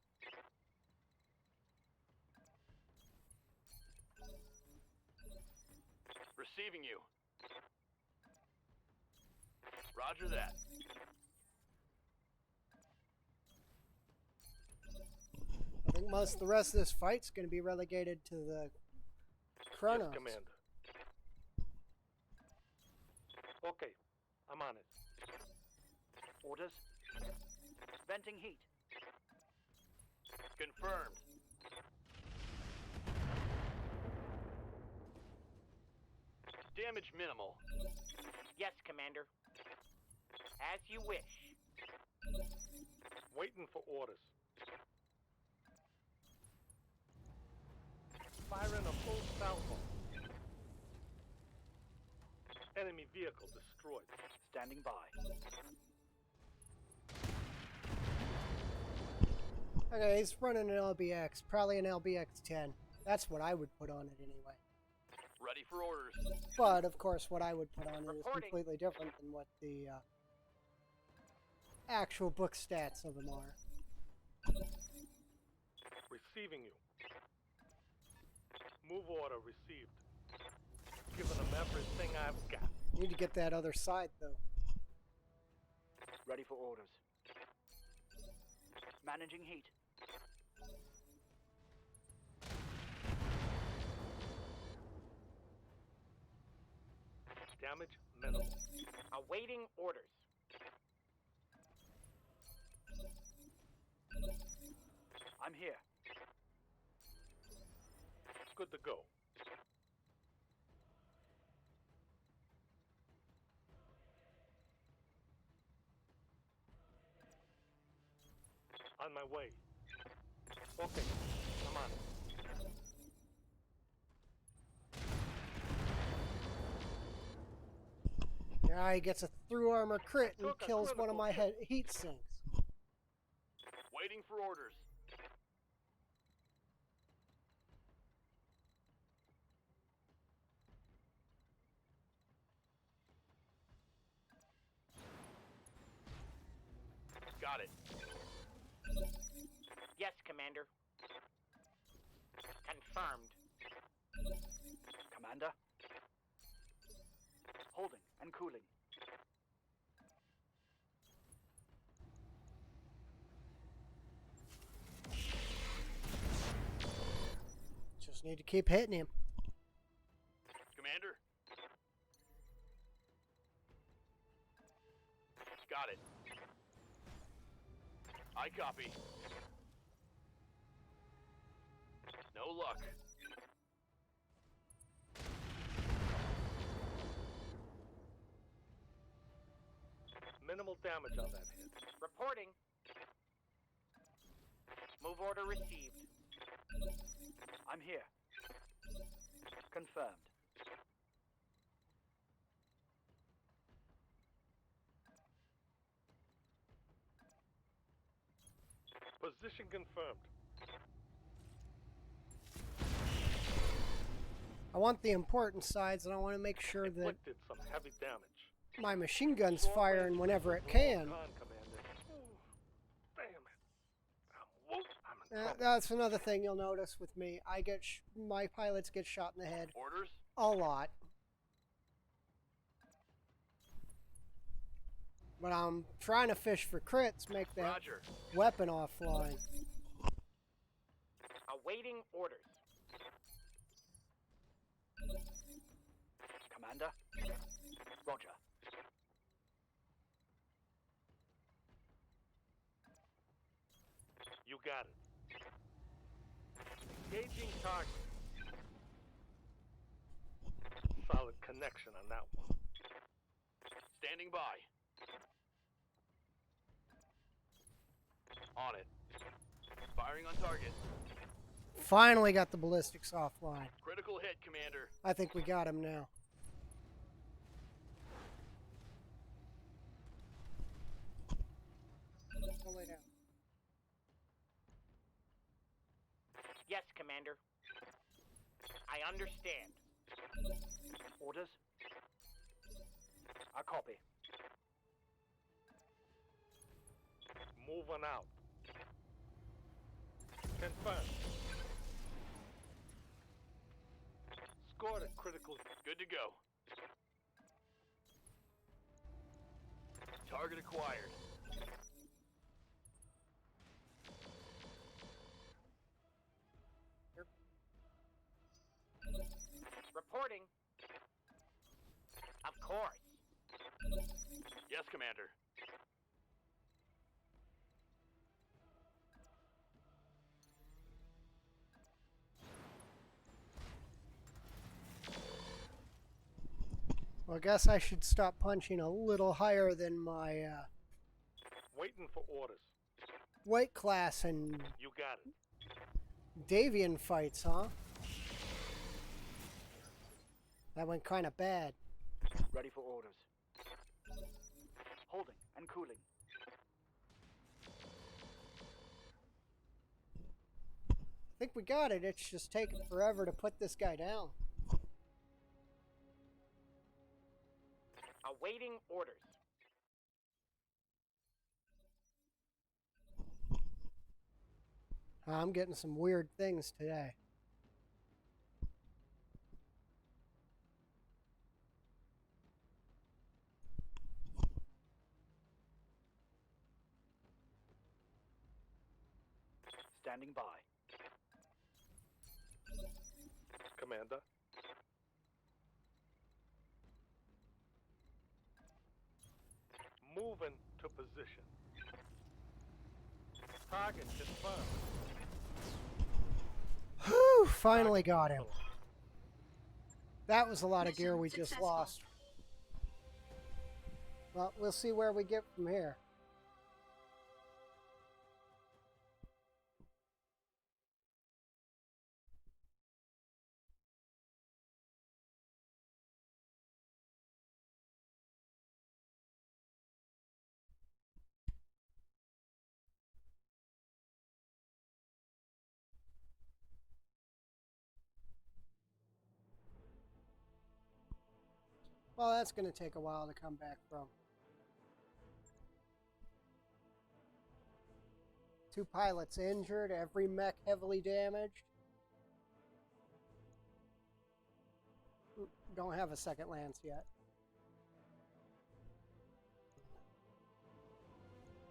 Receiving you. Roger that. I think most of the rest of this fight's going to be relegated to the Chronos. Yes, Commander. Okay, I'm on it. Orders. Venting heat. Confirmed. Damage minimal. Yes, Commander. As you wish. Waiting for orders. Firing a full salvo. Enemy vehicle destroyed. Standing by. Okay, he's running an LBX, probably an LBX-10. That's what I would put on it anyway. Ready for orders. But, of course, what I would put on it is Reporting. completely different than what the actual book stats of them are. Receiving you. Move order received. Giving them everything I've got. Need to get that other side, though. Ready for orders. Managing heat. Damage minimal. Awaiting orders. I'm here. Good to go. On my way. Okay, I'm on it. Yeah, he gets a through armor crit and Took a kills one of critical my hit. heat sinks. Waiting for orders. Got it. Yes, Commander. Confirmed. Commander? Holding and cooling. Just need to keep hitting him. Commander? Got it. I copy. No luck. Minimal damage on that hit. Reporting. Move order received. I'm here. Confirmed. Position confirmed. I want the important sides, and I want to make sure that Inflicted some heavy damage. my machine gun's Short firing range whenever it missiles can. gone, Commander. Ooh, damn it. I'm in trouble. That's another thing you'll notice with me. My pilots get shot in the head Orders? a lot. But I'm trying to fish for crits, make that Roger. weapon offline. Awaiting orders. Commander? Roger. You got it. Engaging target. Solid connection on that one. Standing by. On it. Firing on target. Finally got the ballistics offline. Critical hit, Commander. I think we got him now. Go lay down. Yes, Commander. I understand. Orders? I copy. Moving out. Confirmed. Scored a critical. Good to go. Target acquired. Reporting. Of course. Yes, Commander. Well, I guess I should stop punching a little higher than my Waiting for orders. weight class in You got it. Davian fights, huh? That went kind of bad. Ready for orders. Holding and cooling. I think we got it. It's just taking forever to put this guy down. Awaiting orders. I'm getting some weird things today. Standing by. Commander. Moving to position. Target confirmed. Whew, finally got him. That was a lot of Mission gear we just successful. lost. Well, we'll see where we get from here. Well, that's going to take a while to come back from. 2 pilots injured, every mech heavily damaged. Don't have a second lance yet.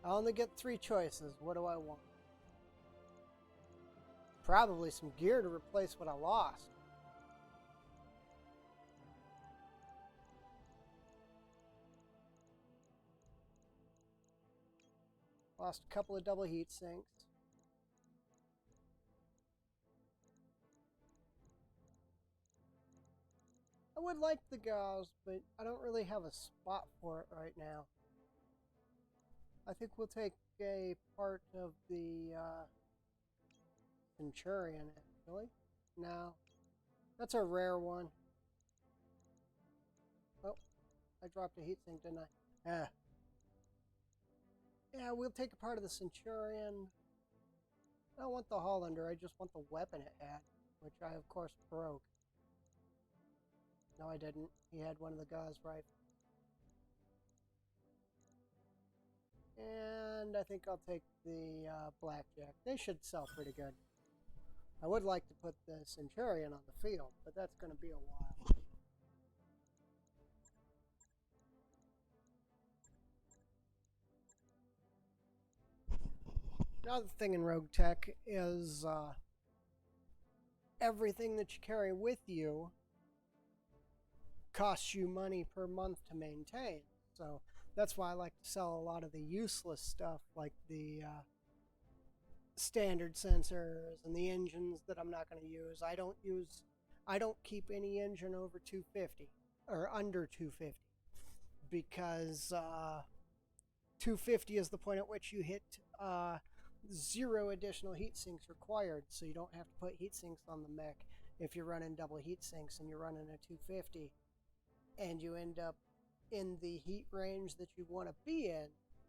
I only get 3 choices. What do I want? Probably some gear to replace what I lost. Lost a couple of double heat sinks. I would like the gauze, but I don't really have a spot for it right now. I think we'll take a part of the Centurion, actually. No. That's a rare one. Oh, I dropped a heatsink, didn't I? Ah. Yeah, we'll take a part of the Centurion. I don't want the Hollander, I just want the weapon it had, which I, of course, broke. No, I didn't. He had one of the gauze rifles. And I think I'll take the Blackjack. They should sell pretty good. I would like to put the Centurion on the field, but that's going to be a while. Another thing in roguetech is everything that you carry with you costs you money per month to maintain. So that's why I like to sell a lot of the useless stuff, like the standard sensors and the engines that I'm not going to use. I don't keep any engine over 250 or under 250 because 250 is the point at which you hit 0 additional heat sinks required, so you don't have to put heat sinks on the mech if you're running double heat sinks and you're running a 250 and you end up in the heat range that you want to be in,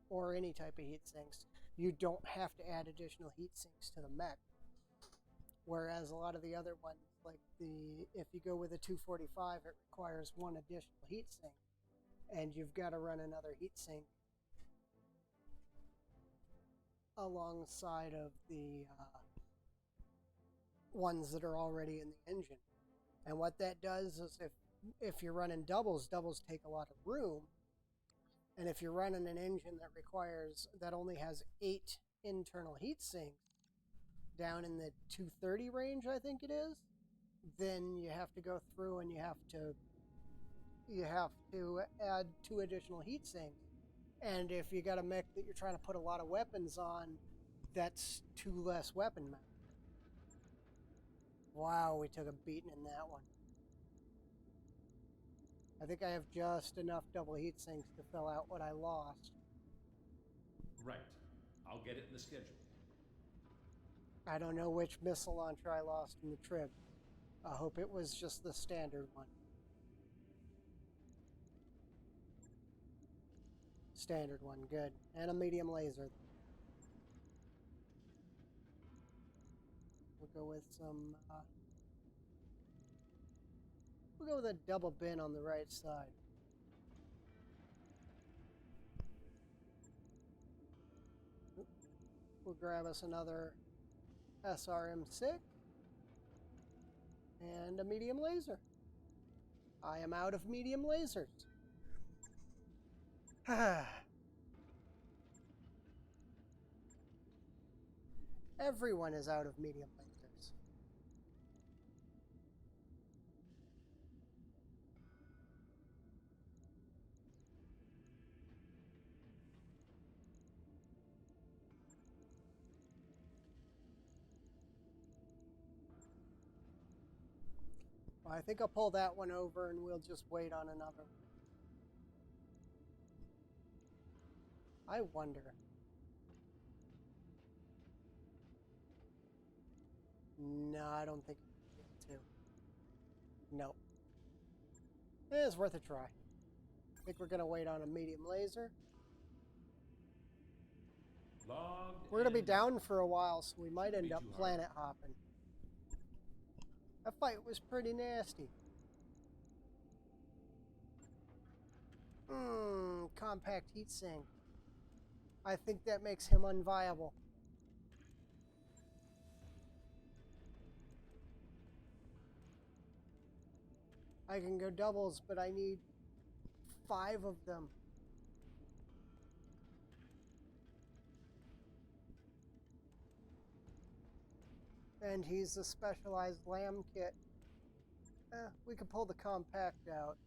or any type of heat sinks. You don't have to add additional heat sinks to the mech. Whereas a lot of the other ones, like if you go with a 245, it requires 1 additional heat sink, and you've got to run another heat sink alongside of the ones that are already in the engine. And what that does is if you're running doubles take a lot of room. And if you're running an engine that only has 8 internal heat sinks down in the 230 range, I think it is, then you have to go through and you have to add 2 additional heat sinks. And if you got a mech that you're trying to put a lot of weapons on, that's 2 less weapon mounts. Wow, we took a beating in that one. I think I have just enough double heat sinks to fill out what I lost. Right. I'll get it in the schedule. I don't know which missile launcher I lost in the trip. I hope it was just the standard one. Standard one, good. And a medium laser. We'll go with some... we'll go with a double bin on the right side. We'll grab us another SRM6 and a medium laser. I am out of medium lasers. Everyone is out of medium lasers. Well, I think I'll pull that one over and we'll just wait on another. I wonder. No, I don't think I'm able to. Nope. It's worth a try. I think we're going to wait on a medium laser. We're going to be down for a while, so we might end up planet hopping. That fight was pretty nasty. Compact heatsink. I think that makes him unviable. I can go doubles, but I need 5 of them. And he's a specialized lamb kit. We could pull the compact out.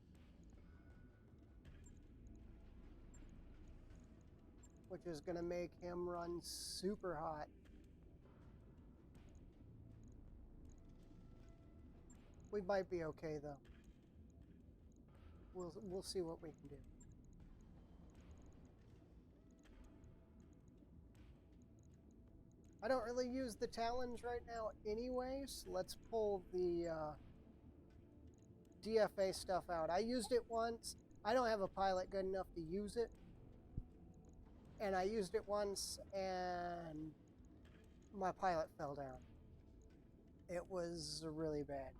Which is going to make him run super hot. We might be okay though. We'll see what we can do. I don't really use the Talons right now anyway, so let's pull the DFA stuff out. I used it once. I don't have a pilot good enough to use it. And I used it once and my pilot fell down. It was really bad.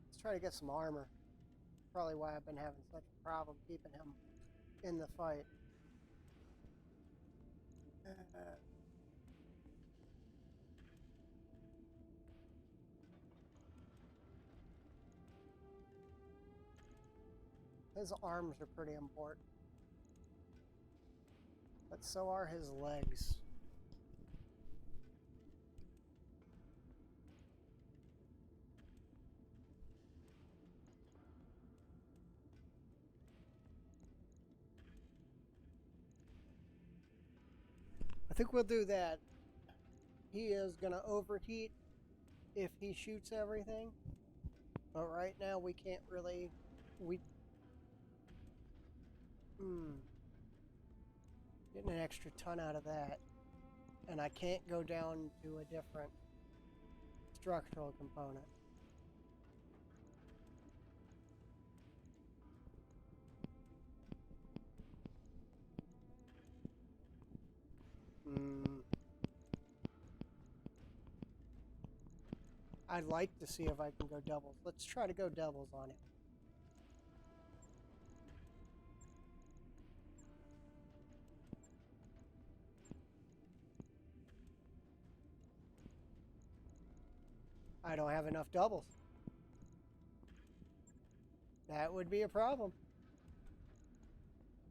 Let's try to get some armor. Probably why I've been having such a problem keeping him in the fight. His arms are pretty important. But so are his legs. I think we'll do that. He is going to overheat if he shoots everything. But right now we can't really... Getting an extra ton out of that. And I can't go down to a different structural component. I'd like to see if I can go doubles. Let's try to go doubles on it. I don't have enough doubles. That would be a problem.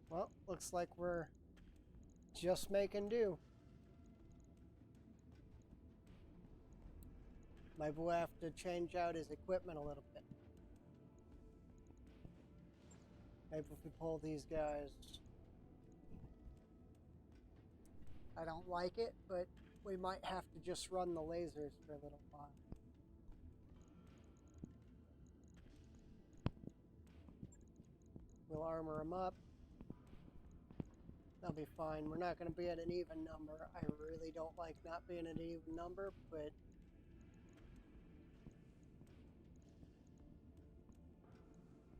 Well, looks like we're just making do. Maybe we'll have to change out his equipment a little bit. Maybe if we pull these guys. I don't like it, but we might have to just run the lasers for a little while. We'll armor him up. That'll be fine. We're not going to be at an even number. I really don't like not being at an even number, but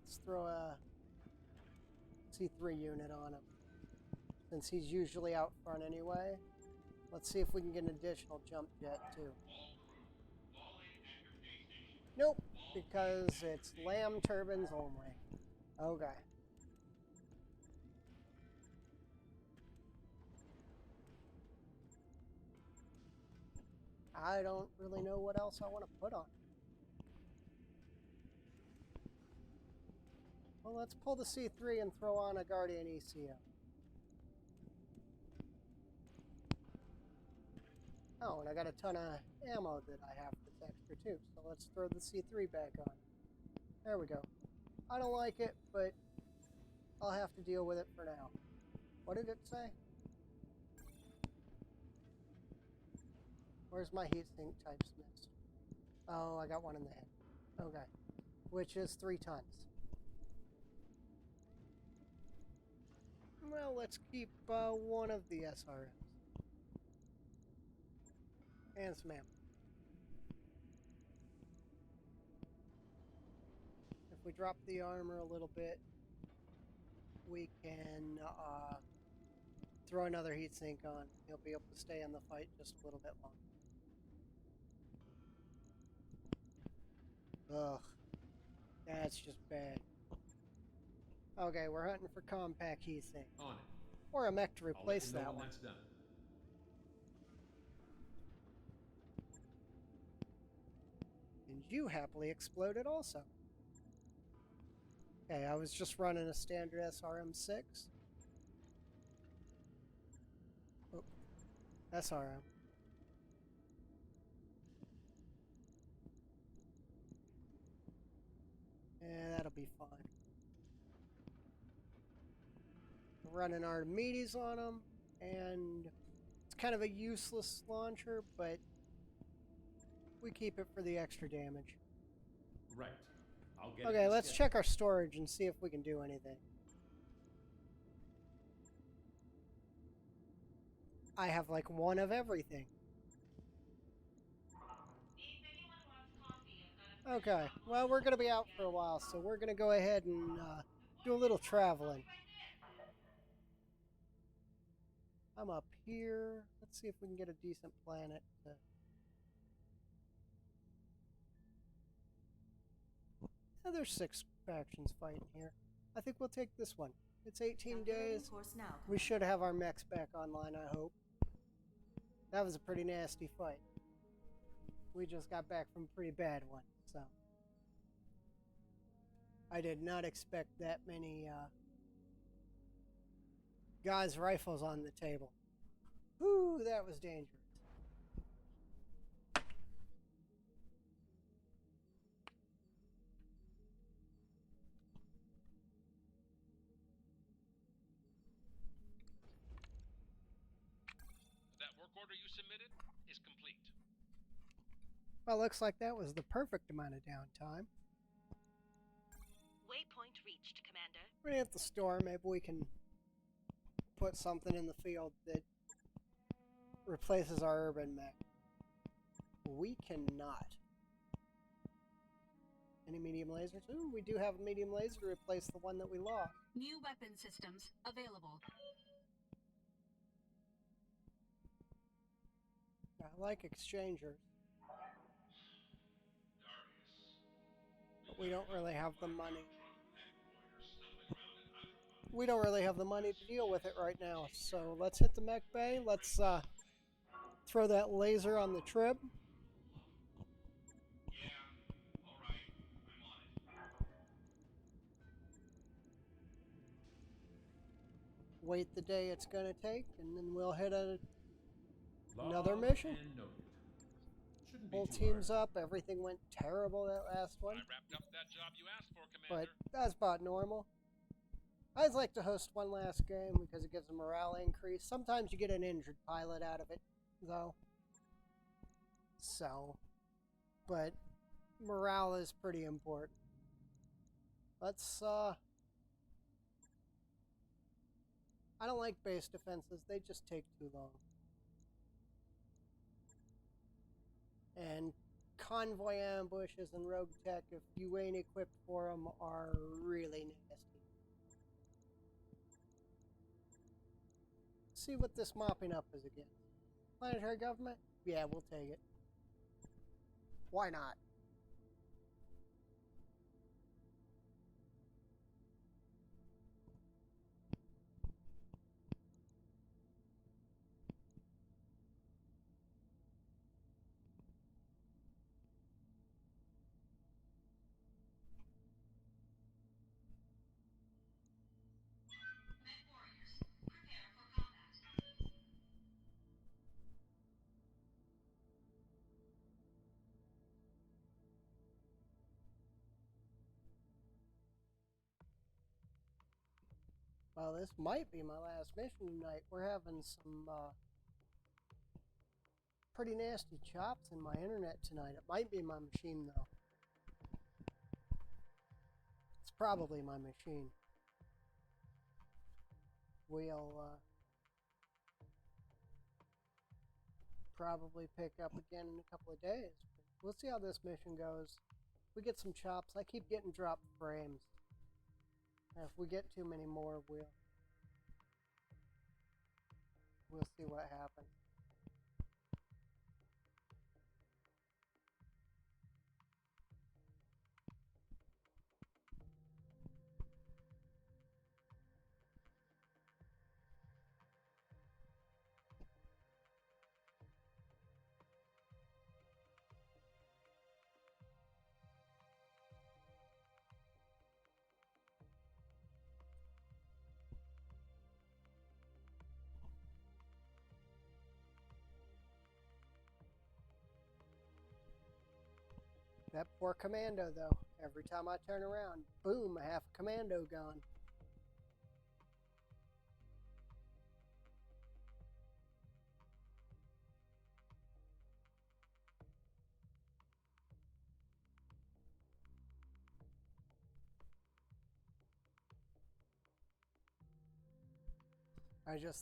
let's throw a C3 unit on him. Since he's usually out front anyway. Let's see if we can get an additional jump jet too. Nope, because it's lamb turbines only. Okay. I don't really know what else I want to put on. Well, let's pull the C3 and throw on a Guardian ECO. Oh, and I got a ton of ammo that I have that's extra too, so let's throw the C3 back on. There we go. I don't like it, but I'll have to deal with it for now. What did it say? Where's my heatsink types missed? Oh, I got one in the head. Okay. Which is 3 tons. Well, let's keep one of the SRMs. And some ammo. If we drop the armor a little bit, we can throw another heatsink on. He'll be able to stay in the fight just a little bit longer. Ugh. That's just bad. Okay, we're hunting for compact heatsink. On it. Or a mech to I'll let replace you know that when one. that's done. you happily exploded also. Okay, I was just running a standard SRM-6. Oh, SRM. Yeah, that'll be fine. We're running Archimedes on them, and it's kind of a useless launcher, but we keep it for the extra damage. Right. I'll get it. Okay, let's check our storage and see if we can do anything. I have like one of everything. Okay, well, we're going to be out for a while, so we're going to go ahead and do a little traveling. I'm up here. Let's see if we can get a decent planet. There's 6 factions fighting here. I think we'll take this one. It's 18 days. We should have our mechs back online, I hope. That was a pretty nasty fight. We just got back from a pretty bad one, so. I did not expect that many guys' rifles on the table. Whew, that was dangerous. That work order you submitted is complete. Well, looks like that was the perfect amount of downtime. Waypoint reached, Commander. We're at the store. Maybe we can put something in the field that replaces our urban mech. We cannot. Any medium lasers? Ooh, we do have a medium laser to replace the one that we lost. New weapon systems available. I like exchangers. But we don't really have the money. We don't really have the money to deal with it right now. So let's hit the mech bay. Let's throw that laser on the trib. Wait the day it's going to take, and then we'll hit another mission. And noted. Shouldn't be Whole too team's hard. up. Everything went terrible that last one. I wrapped up that job you asked for, Commander. But that's about normal. I always like to host one last game because it gives a morale increase. Sometimes you get an injured pilot out of it, though. So, but morale is pretty important. Let's, I don't like base defenses. They just take too long. And convoy ambushes and roguetech, if you ain't equipped for them, are really nasty. See what this mopping up is again. Planetary government? Yeah, we'll take it. Why not? Well, this might be my last mission tonight. We're having some pretty nasty chops in my internet tonight. It might be my machine, though. It's probably my machine. We'll probably pick up again in a couple of days. But we'll see how this mission goes. If we get some chops, I keep getting dropped frames. If we get too many more, we'll see what happens. That poor commando, though. Every time I turn around, boom, half a commando gone.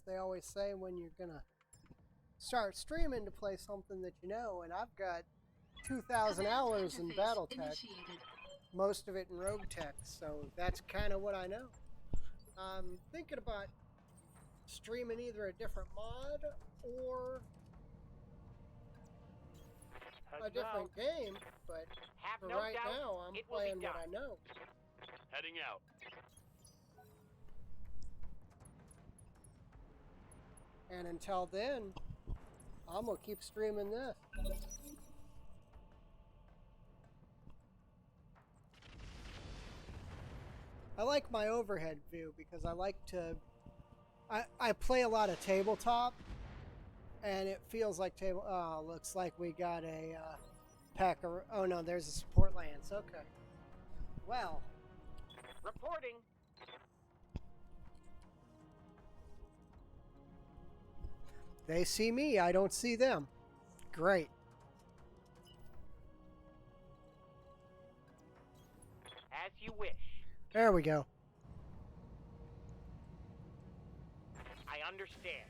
They always say when you're gonna start streaming to play something that you know, and I've got 2,000 hours in Battletech, Initiated. most of it in roguetech, so that's kind of what I know. I'm thinking about streaming either a different mod or a Heading different out. game, but Have for no right doubt, now, I'm it will be playing what I done. know. Heading out. And until then, I'm gonna keep streaming this. I like my overhead view because I like to. I play a lot of tabletop, and it feels like table. Oh, looks like we got a pack of. Oh no, there's a support lance. Okay. Well, Reporting. they see me. I don't see them. Great. As you wish. There we go. I understand.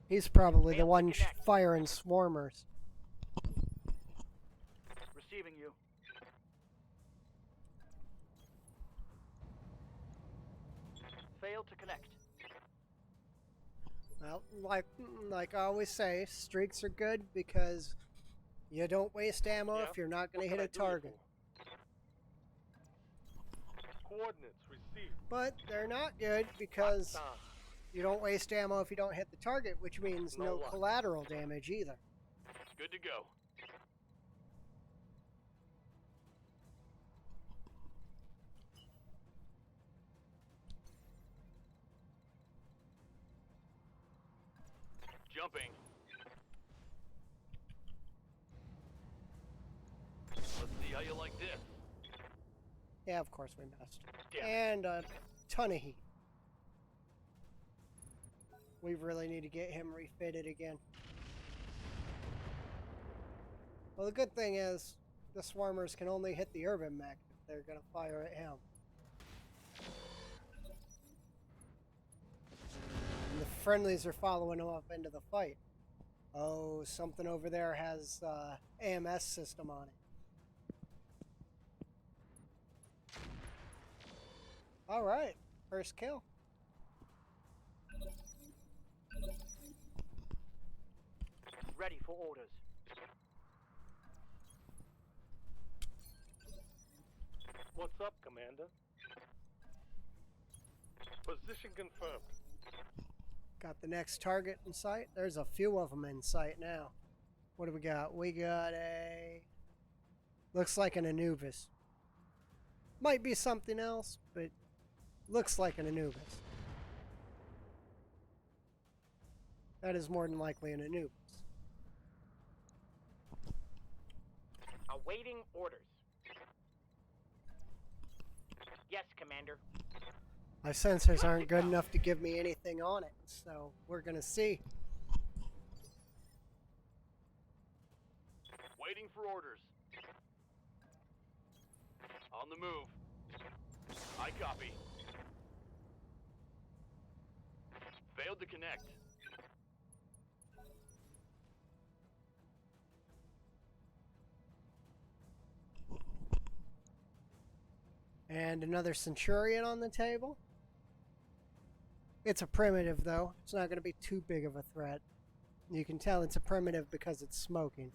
He's probably the Failed to one connect. firing swarmers. Receiving you. Failed to connect. Well, like I always say, streaks are good because you don't waste ammo Yeah? if you're not going What to hit can a I do you target. for? Coordinates received. But they're not good because Ah, you don't waste ammo if you don't hit the target, which means No no luck. collateral damage either. Good to go. Jumping. Let's see how you like this. Yeah, of course we missed. Damn it. And a ton of heat. We really need to get him refitted again. Well, the good thing is, the swarmers can only hit the urban mech if they're going to fire at him. And the friendlies are following him up into the fight. Oh, something over there has AMS system on it. All right, first kill. Ready for orders. what's up, Commander? Position confirmed. Got the next target in sight. There's a few of them in sight now. What do we got? We got a... Looks like an Anubis. Might be something else, but looks like an Anubis. That is more than likely an Anubis. Awaiting orders. Yes, Commander. My sensors aren't good enough to give me anything on it, so we're gonna see. Waiting for orders. On the move. I copy. Failed to connect. And another Centurion on the table. It's a primitive, though. It's not going to be too big of a threat. You can tell it's a primitive because it's smoking.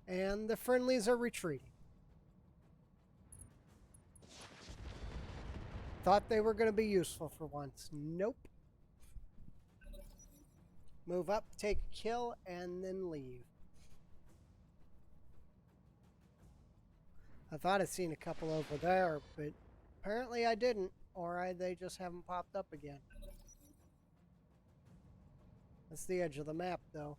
And the friendlies are retreating. Thought they were going to be useful for once. Nope. Move up, take a kill, and then leave. I thought I'd seen a couple over there, but apparently I didn't, or they just haven't popped up again. That's the edge of the map, though.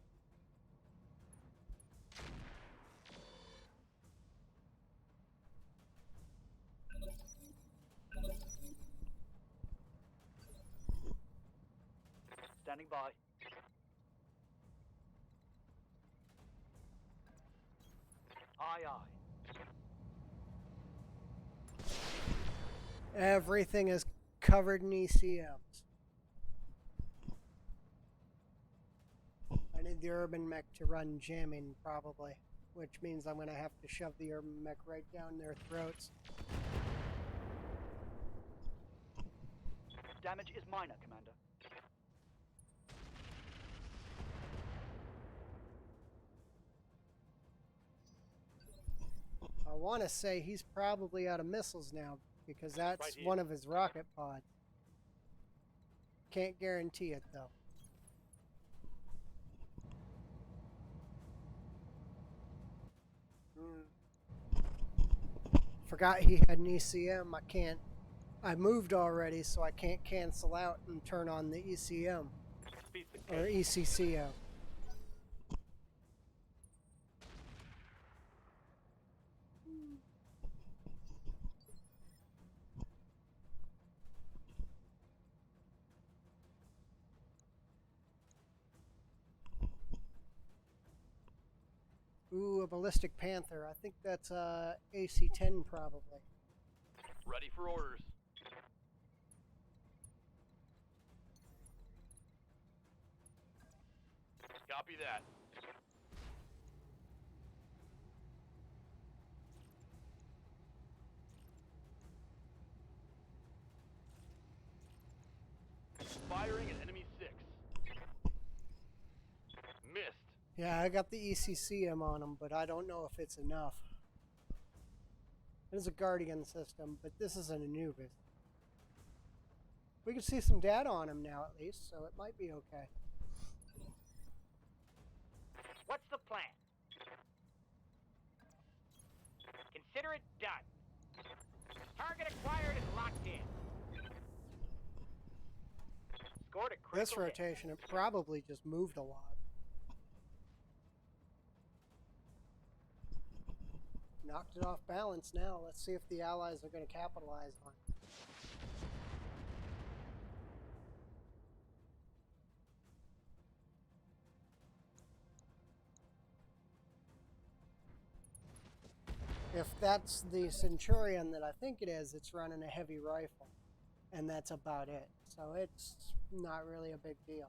Standing by. Aye, aye. Everything is covered in ECMs. I need the urban mech to run jamming, probably, which means I'm going to have to shove the urban mech right down their throats. Damage is minor, Commander. I want to say he's probably out of missiles now, because that's Right here. one of his rocket pods. Can't guarantee it, though. Forgot he had an ECM. I moved already, so I can't cancel out and turn on the ECM. Piece of Or cake. ECCO. Ooh, a ballistic panther. I think that's AC-10 probably. Ready for orders. Copy that. Firing at enemy 6. Missed. Yeah, I got the ECCM on him, but I don't know if it's enough. It is a Guardian system, but this is an Anubis. We can see some data on him now, at least, so it might be okay. What's the plan? Consider it done. Target acquired and locked in. Scored a critical This hit. rotation, it probably just moved a lot. Knocked it off balance now. Let's see if the Allies are going to capitalize on it. If that's the Centurion that I think it is, it's running a heavy rifle. And that's about it. So it's not really a big deal.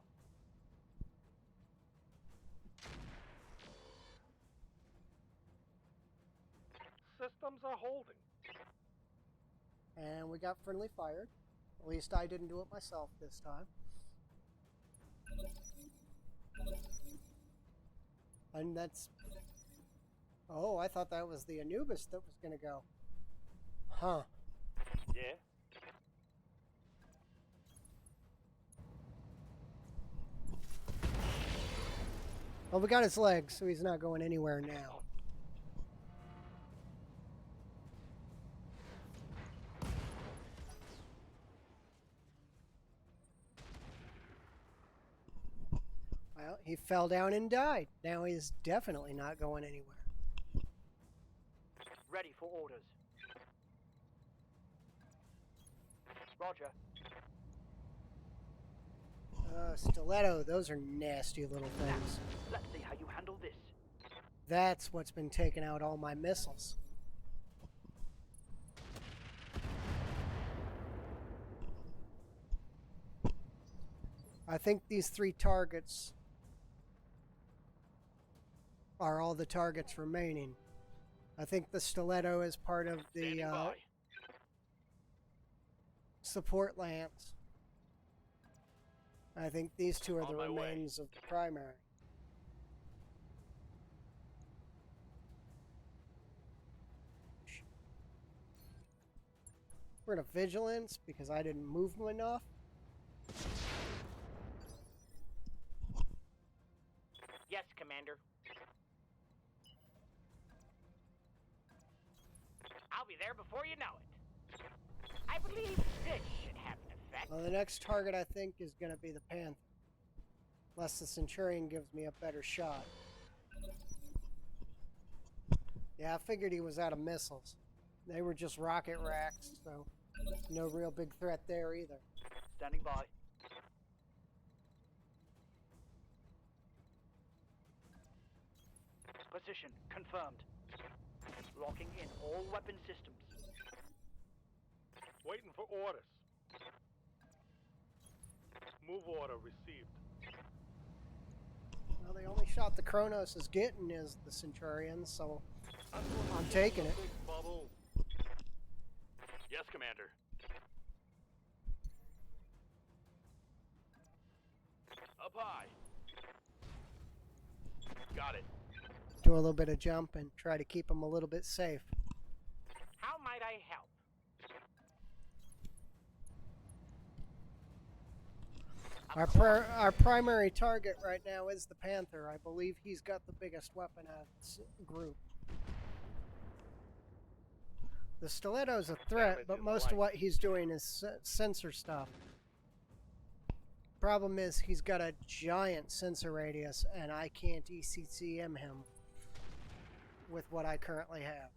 Systems are holding. And we got friendly fired. At least I didn't do it myself this time. And that's... Oh, I thought that was the Anubis that was going to go. Huh. Yeah. Well, we got his legs, so he's not going anywhere now. Well, he fell down and died. Now he's definitely not going anywhere. Ready for orders. Roger. Stiletto, those are nasty little things. Let's see how you handle this. That's what's been taking out all my missiles. I think these 3 targets are all the targets remaining. I think the Stiletto is part of the Standing by. support lance. I think these 2 are On the my way. remains of the primary. We're going to vigilance because I didn't move them enough. Yes, Commander. I'll be there before you know it. I believe this should have an effect. Well, the next target I think is going to be the Panther. Unless the Centurion gives me a better shot. Yeah, I figured he was out of missiles. They were just rocket racks, so no real big threat there either. Standing by. Position confirmed. Locking in all weapon systems. Waiting for orders. Move order received. Well, the only shot the Kronos is getting is the Centurion, so I'm taking it. Big bubble. Yes, Commander. Up high. Got it. Do a little bit of jump and try to keep him a little bit safe. How might I help? Our primary target right now is the Panther. I believe he's got the biggest weapon out of this group. The Stiletto's a threat, but most of what he's doing is sensor stuff. Problem is, he's got a giant sensor radius, and I can't ECCM him with what I currently have.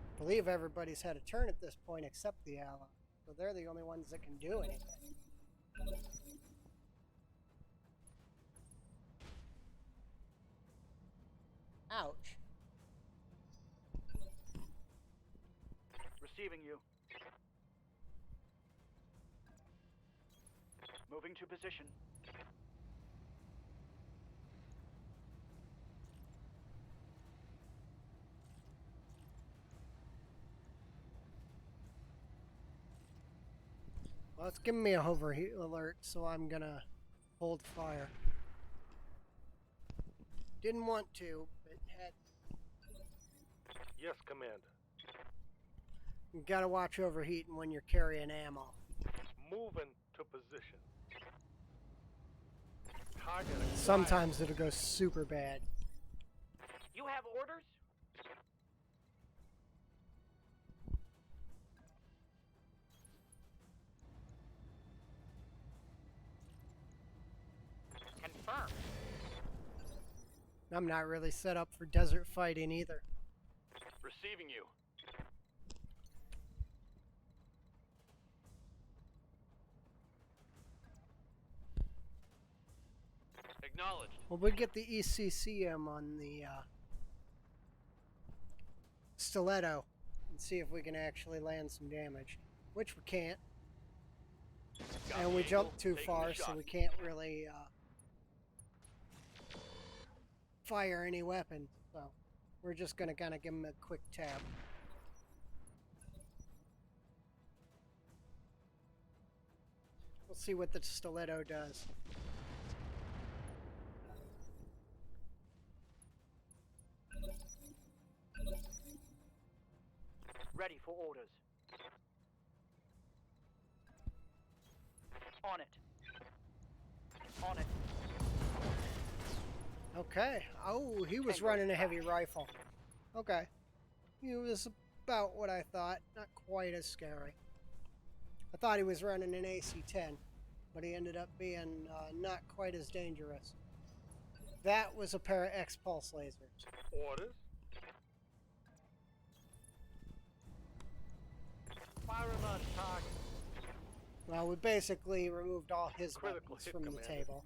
I believe everybody's had a turn at this point except the ally, so they're the only ones that can do anything. Ouch. Receiving you. Moving to position. Well, it's giving me a overheat alert, so I'm gonna hold fire. Didn't want to, but had. Yes, Commander. You gotta watch overheating when you're carrying ammo. Moving to position. Target acquired. Sometimes it'll go super bad. You have orders? Confirmed. I'm not really set up for desert fighting either. Receiving you. Acknowledged. Well, we get the ECCM on the Stiletto and see if we can actually land some damage, which we can't. Got And the we angle, jumped too taking far, the so shot. we can't really fire any weapons. So we're just going to kind of give him a quick tap. We'll see what the Stiletto does. Ready for orders. On it. On it. Okay. Oh, he was running a heavy rifle. Okay. He was about what I thought. Not quite as scary. I thought he was running an AC-10, but he ended up being not quite as dangerous. That was a pair of X-Pulse lasers. Orders. Fire him on target. Well, we basically removed all his Critical weapons hit, from the Commander. table.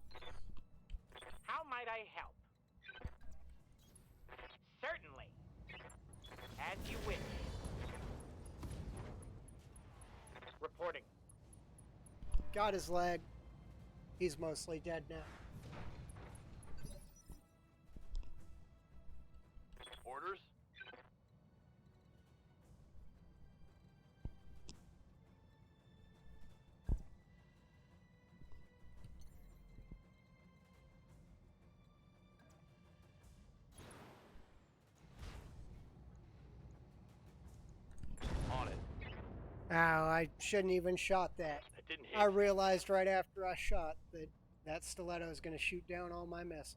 How might I help? Certainly. As you wish. Reporting. Got his leg. He's mostly dead now. Orders. On it. Oh, I shouldn't even shot that. That didn't hit. I realized right after I shot that that Stiletto is going to shoot down all my missiles.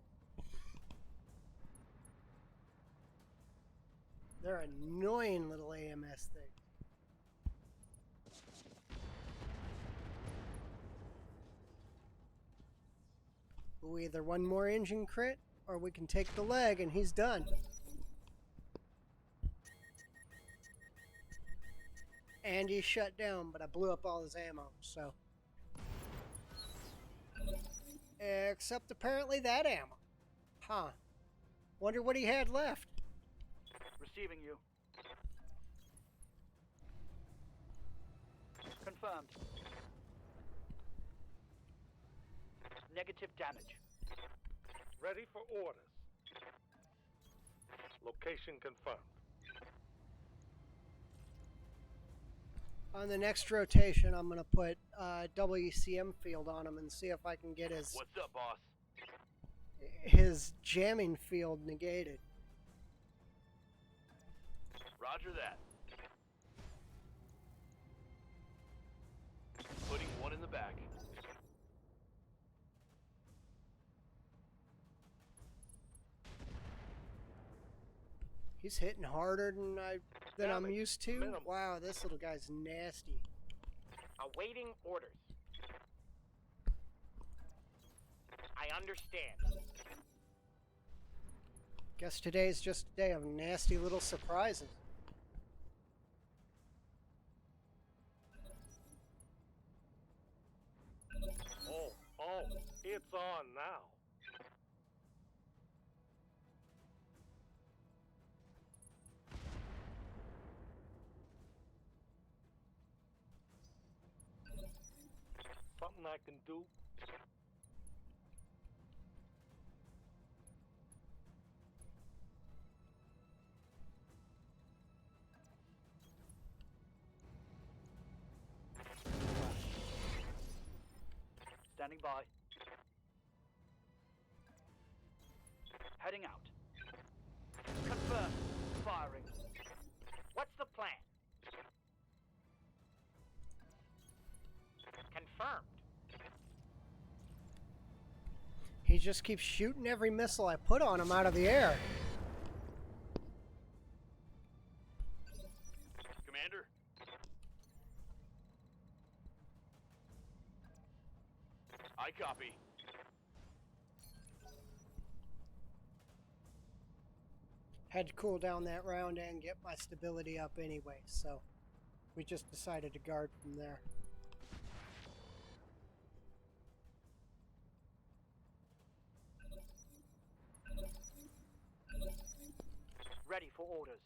They're annoying little AMS things. Ooh, either one more engine crit, or we can take the leg and he's done. And he's shut down, but I blew up all his ammo, so. Except apparently that ammo. Huh. Wonder what he had left. Receiving you. Confirmed. Negative damage. Ready for orders. Location confirmed. On the next rotation, I'm going to put WCM field on him and see if I can get What's up, boss? his jamming field negated. Roger that. Putting one in the back. He's hitting harder than I'm Damage used to. minimum. Wow, this little guy's nasty. Awaiting orders. I understand. Guess today's just a day of nasty little surprises. Oh, it's on now. Something I can do. Standing by. Heading out. Confirm. Firing. What's the plan? Confirmed. He just keeps shooting every missile I put on him out of the air. Commander. I copy. Had to cool down that round and get my stability up anyway, so we just decided to guard from there. Ready for orders.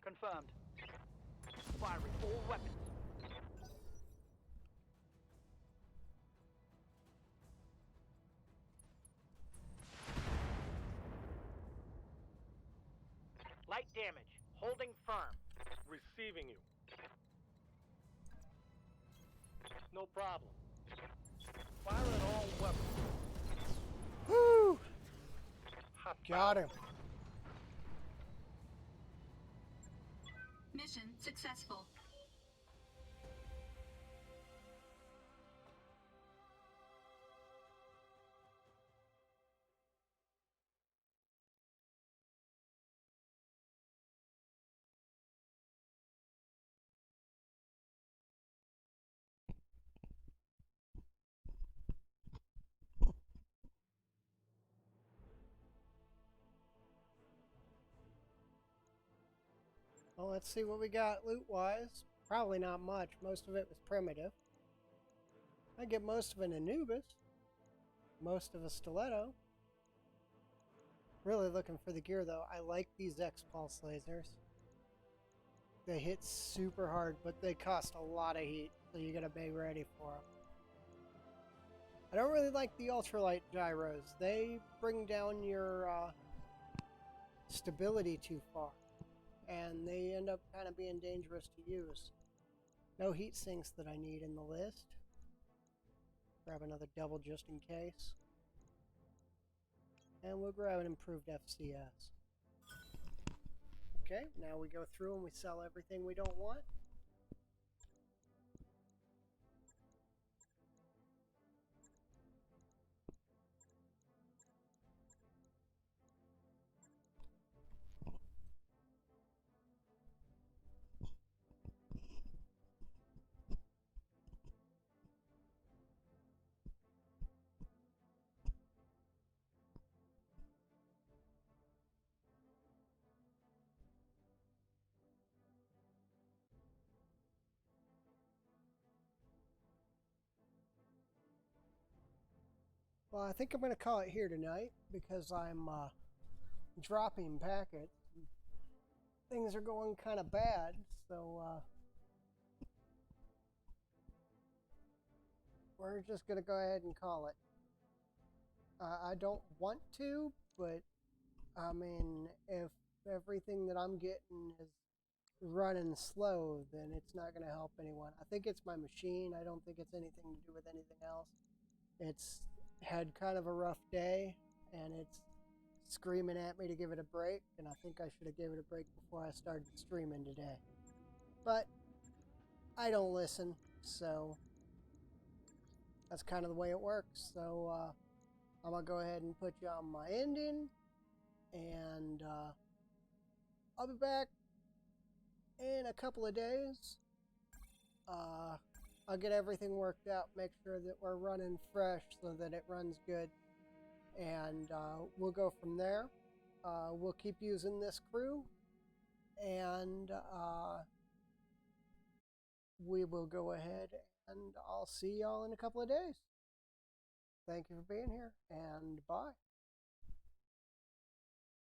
Confirmed. Firing all weapons. Light damage. Holding firm. Receiving you. No problem. Firing all weapons. Woo! Hot Got him. Mission successful. Well, let's see what we got loot-wise. Probably not much. Most of it was primitive. I get most of an Anubis. Most of a stiletto. Really looking for the gear, though. I like these X-Pulse lasers. They hit super hard, but they cost a lot of heat, so you gotta be ready for them. I don't really like the ultralight gyros. They bring down your stability too far, and they end up kind of being dangerous to use. No heat sinks that I need in the list. Grab another double just in case. And we'll grab an improved FCS. Okay, now we go through and we sell everything we don't want. Well, I think I'm going to call it here tonight because I'm dropping packets. Things are going kind of bad, so we're just going to go ahead and call it. I don't want to, but I mean, if everything that I'm getting is running slow, then it's not going to help anyone. I think it's my machine. I don't think it's anything to do with anything else. It's had kind of a rough day, and it's screaming at me to give it a break, and I think I should have gave it a break before I started streaming today. But I don't listen, so that's kind of the way it works. So I'm going to go ahead and put you on my ending, and I'll be back in a couple of days. I'll get everything worked out, make sure that we're running fresh so that it runs good, and we'll go from there. We'll keep using this crew, and we will go ahead and I'll see y'all in a couple of days. Thank you for being here, and bye.